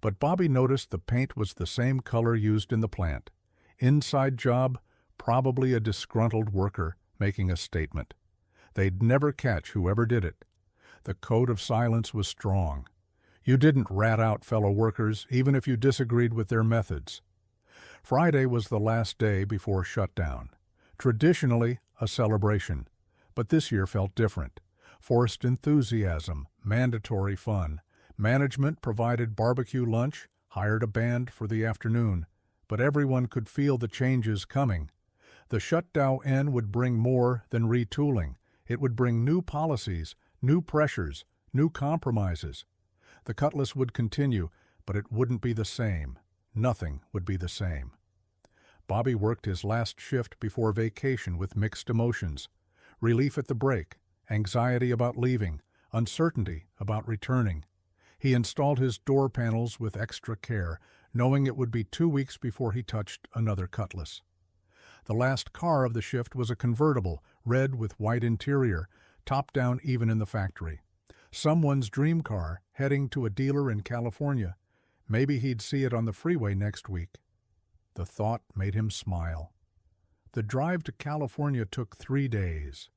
But Bobby noticed the paint was the same color used in the plant. Inside job, probably a disgruntled worker making a statement. They'd never catch whoever did it. The code of silence was strong. You didn't rat out fellow workers, even if you disagreed with their methods. Friday was the last day before shutdown. Traditionally, a celebration. But this year felt different. Forced enthusiasm, mandatory fun. Management provided barbecue lunch, hired a band for the afternoon. But everyone could feel the changes coming. The shutdown would bring more than retooling. It would bring new policies, new pressures, new compromises. The Cutlass would continue, but it wouldn't be the same. Nothing would be the same. Bobby worked his last shift before vacation with mixed emotions. Relief at the break, anxiety about leaving, uncertainty about returning. He installed his door panels with extra care, knowing it would be 2 weeks before he touched another Cutlass. The last car of the shift was a convertible, red with white interior, top down even in the factory. Someone's dream car, heading to a dealer in California. Maybe he'd see it on the freeway next week. The thought made him smile. The drive to California took 3 days.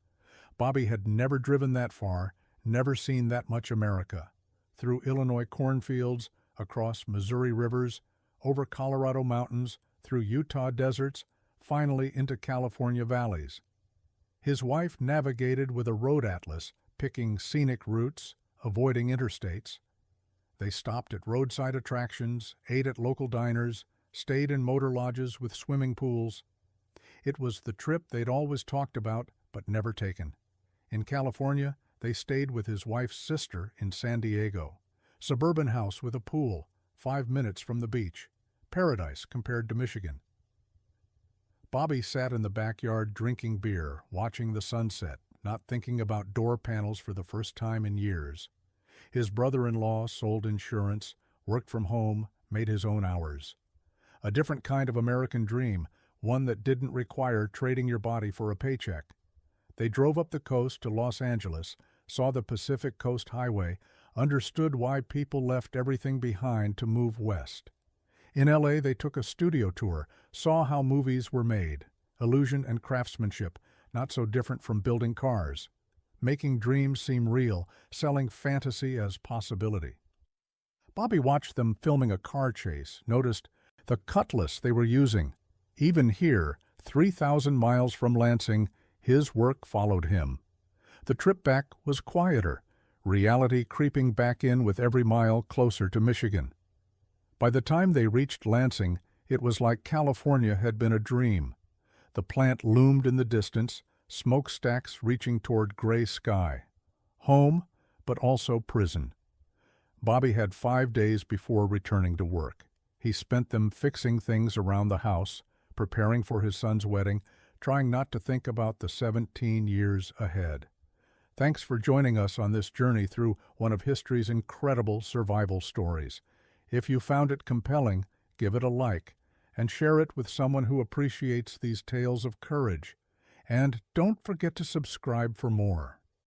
Bobby had never driven that far, never seen that much America. Through Illinois cornfields, across Missouri rivers, over Colorado mountains, through Utah deserts, finally into California valleys. His wife navigated with a road atlas, picking scenic routes, avoiding interstates. They stopped at roadside attractions, ate at local diners, stayed in motor lodges with swimming pools. It was the trip they'd always talked about but never taken. In California, they stayed with his wife's sister in San Diego. Suburban house with a pool, 5 minutes from the beach. Paradise compared to Michigan. Bobby sat in the backyard drinking beer, watching the sunset, not thinking about door panels for the first time in years. His brother-in-law sold insurance, worked from home, made his own hours. A different kind of American dream, one that didn't require trading your body for a paycheck. They drove up the coast to Los Angeles, saw the Pacific Coast Highway, understood why people left everything behind to move west. In L.A., they took a studio tour, saw how movies were made. Illusion and craftsmanship, not so different from building cars. Making dreams seem real, selling fantasy as possibility. Bobby watched them filming a car chase, noticed the Cutlass they were using. Even here, 3,000 miles from Lansing, his work followed him. The trip back was quieter, reality creeping back in with every mile closer to Michigan. By the time they reached Lansing, it was like California had been a dream. The plant loomed in the distance, smokestacks reaching toward gray sky. Home, but also prison. Bobby had 5 days before returning to work. He spent them fixing things around the house, preparing for his son's wedding, trying not to think about the 17 years ahead. Thanks for joining us on this journey through one of history's incredible survival stories. If you found it compelling, give it a like, and share it with someone who appreciates these tales of courage. And don't forget to subscribe for more.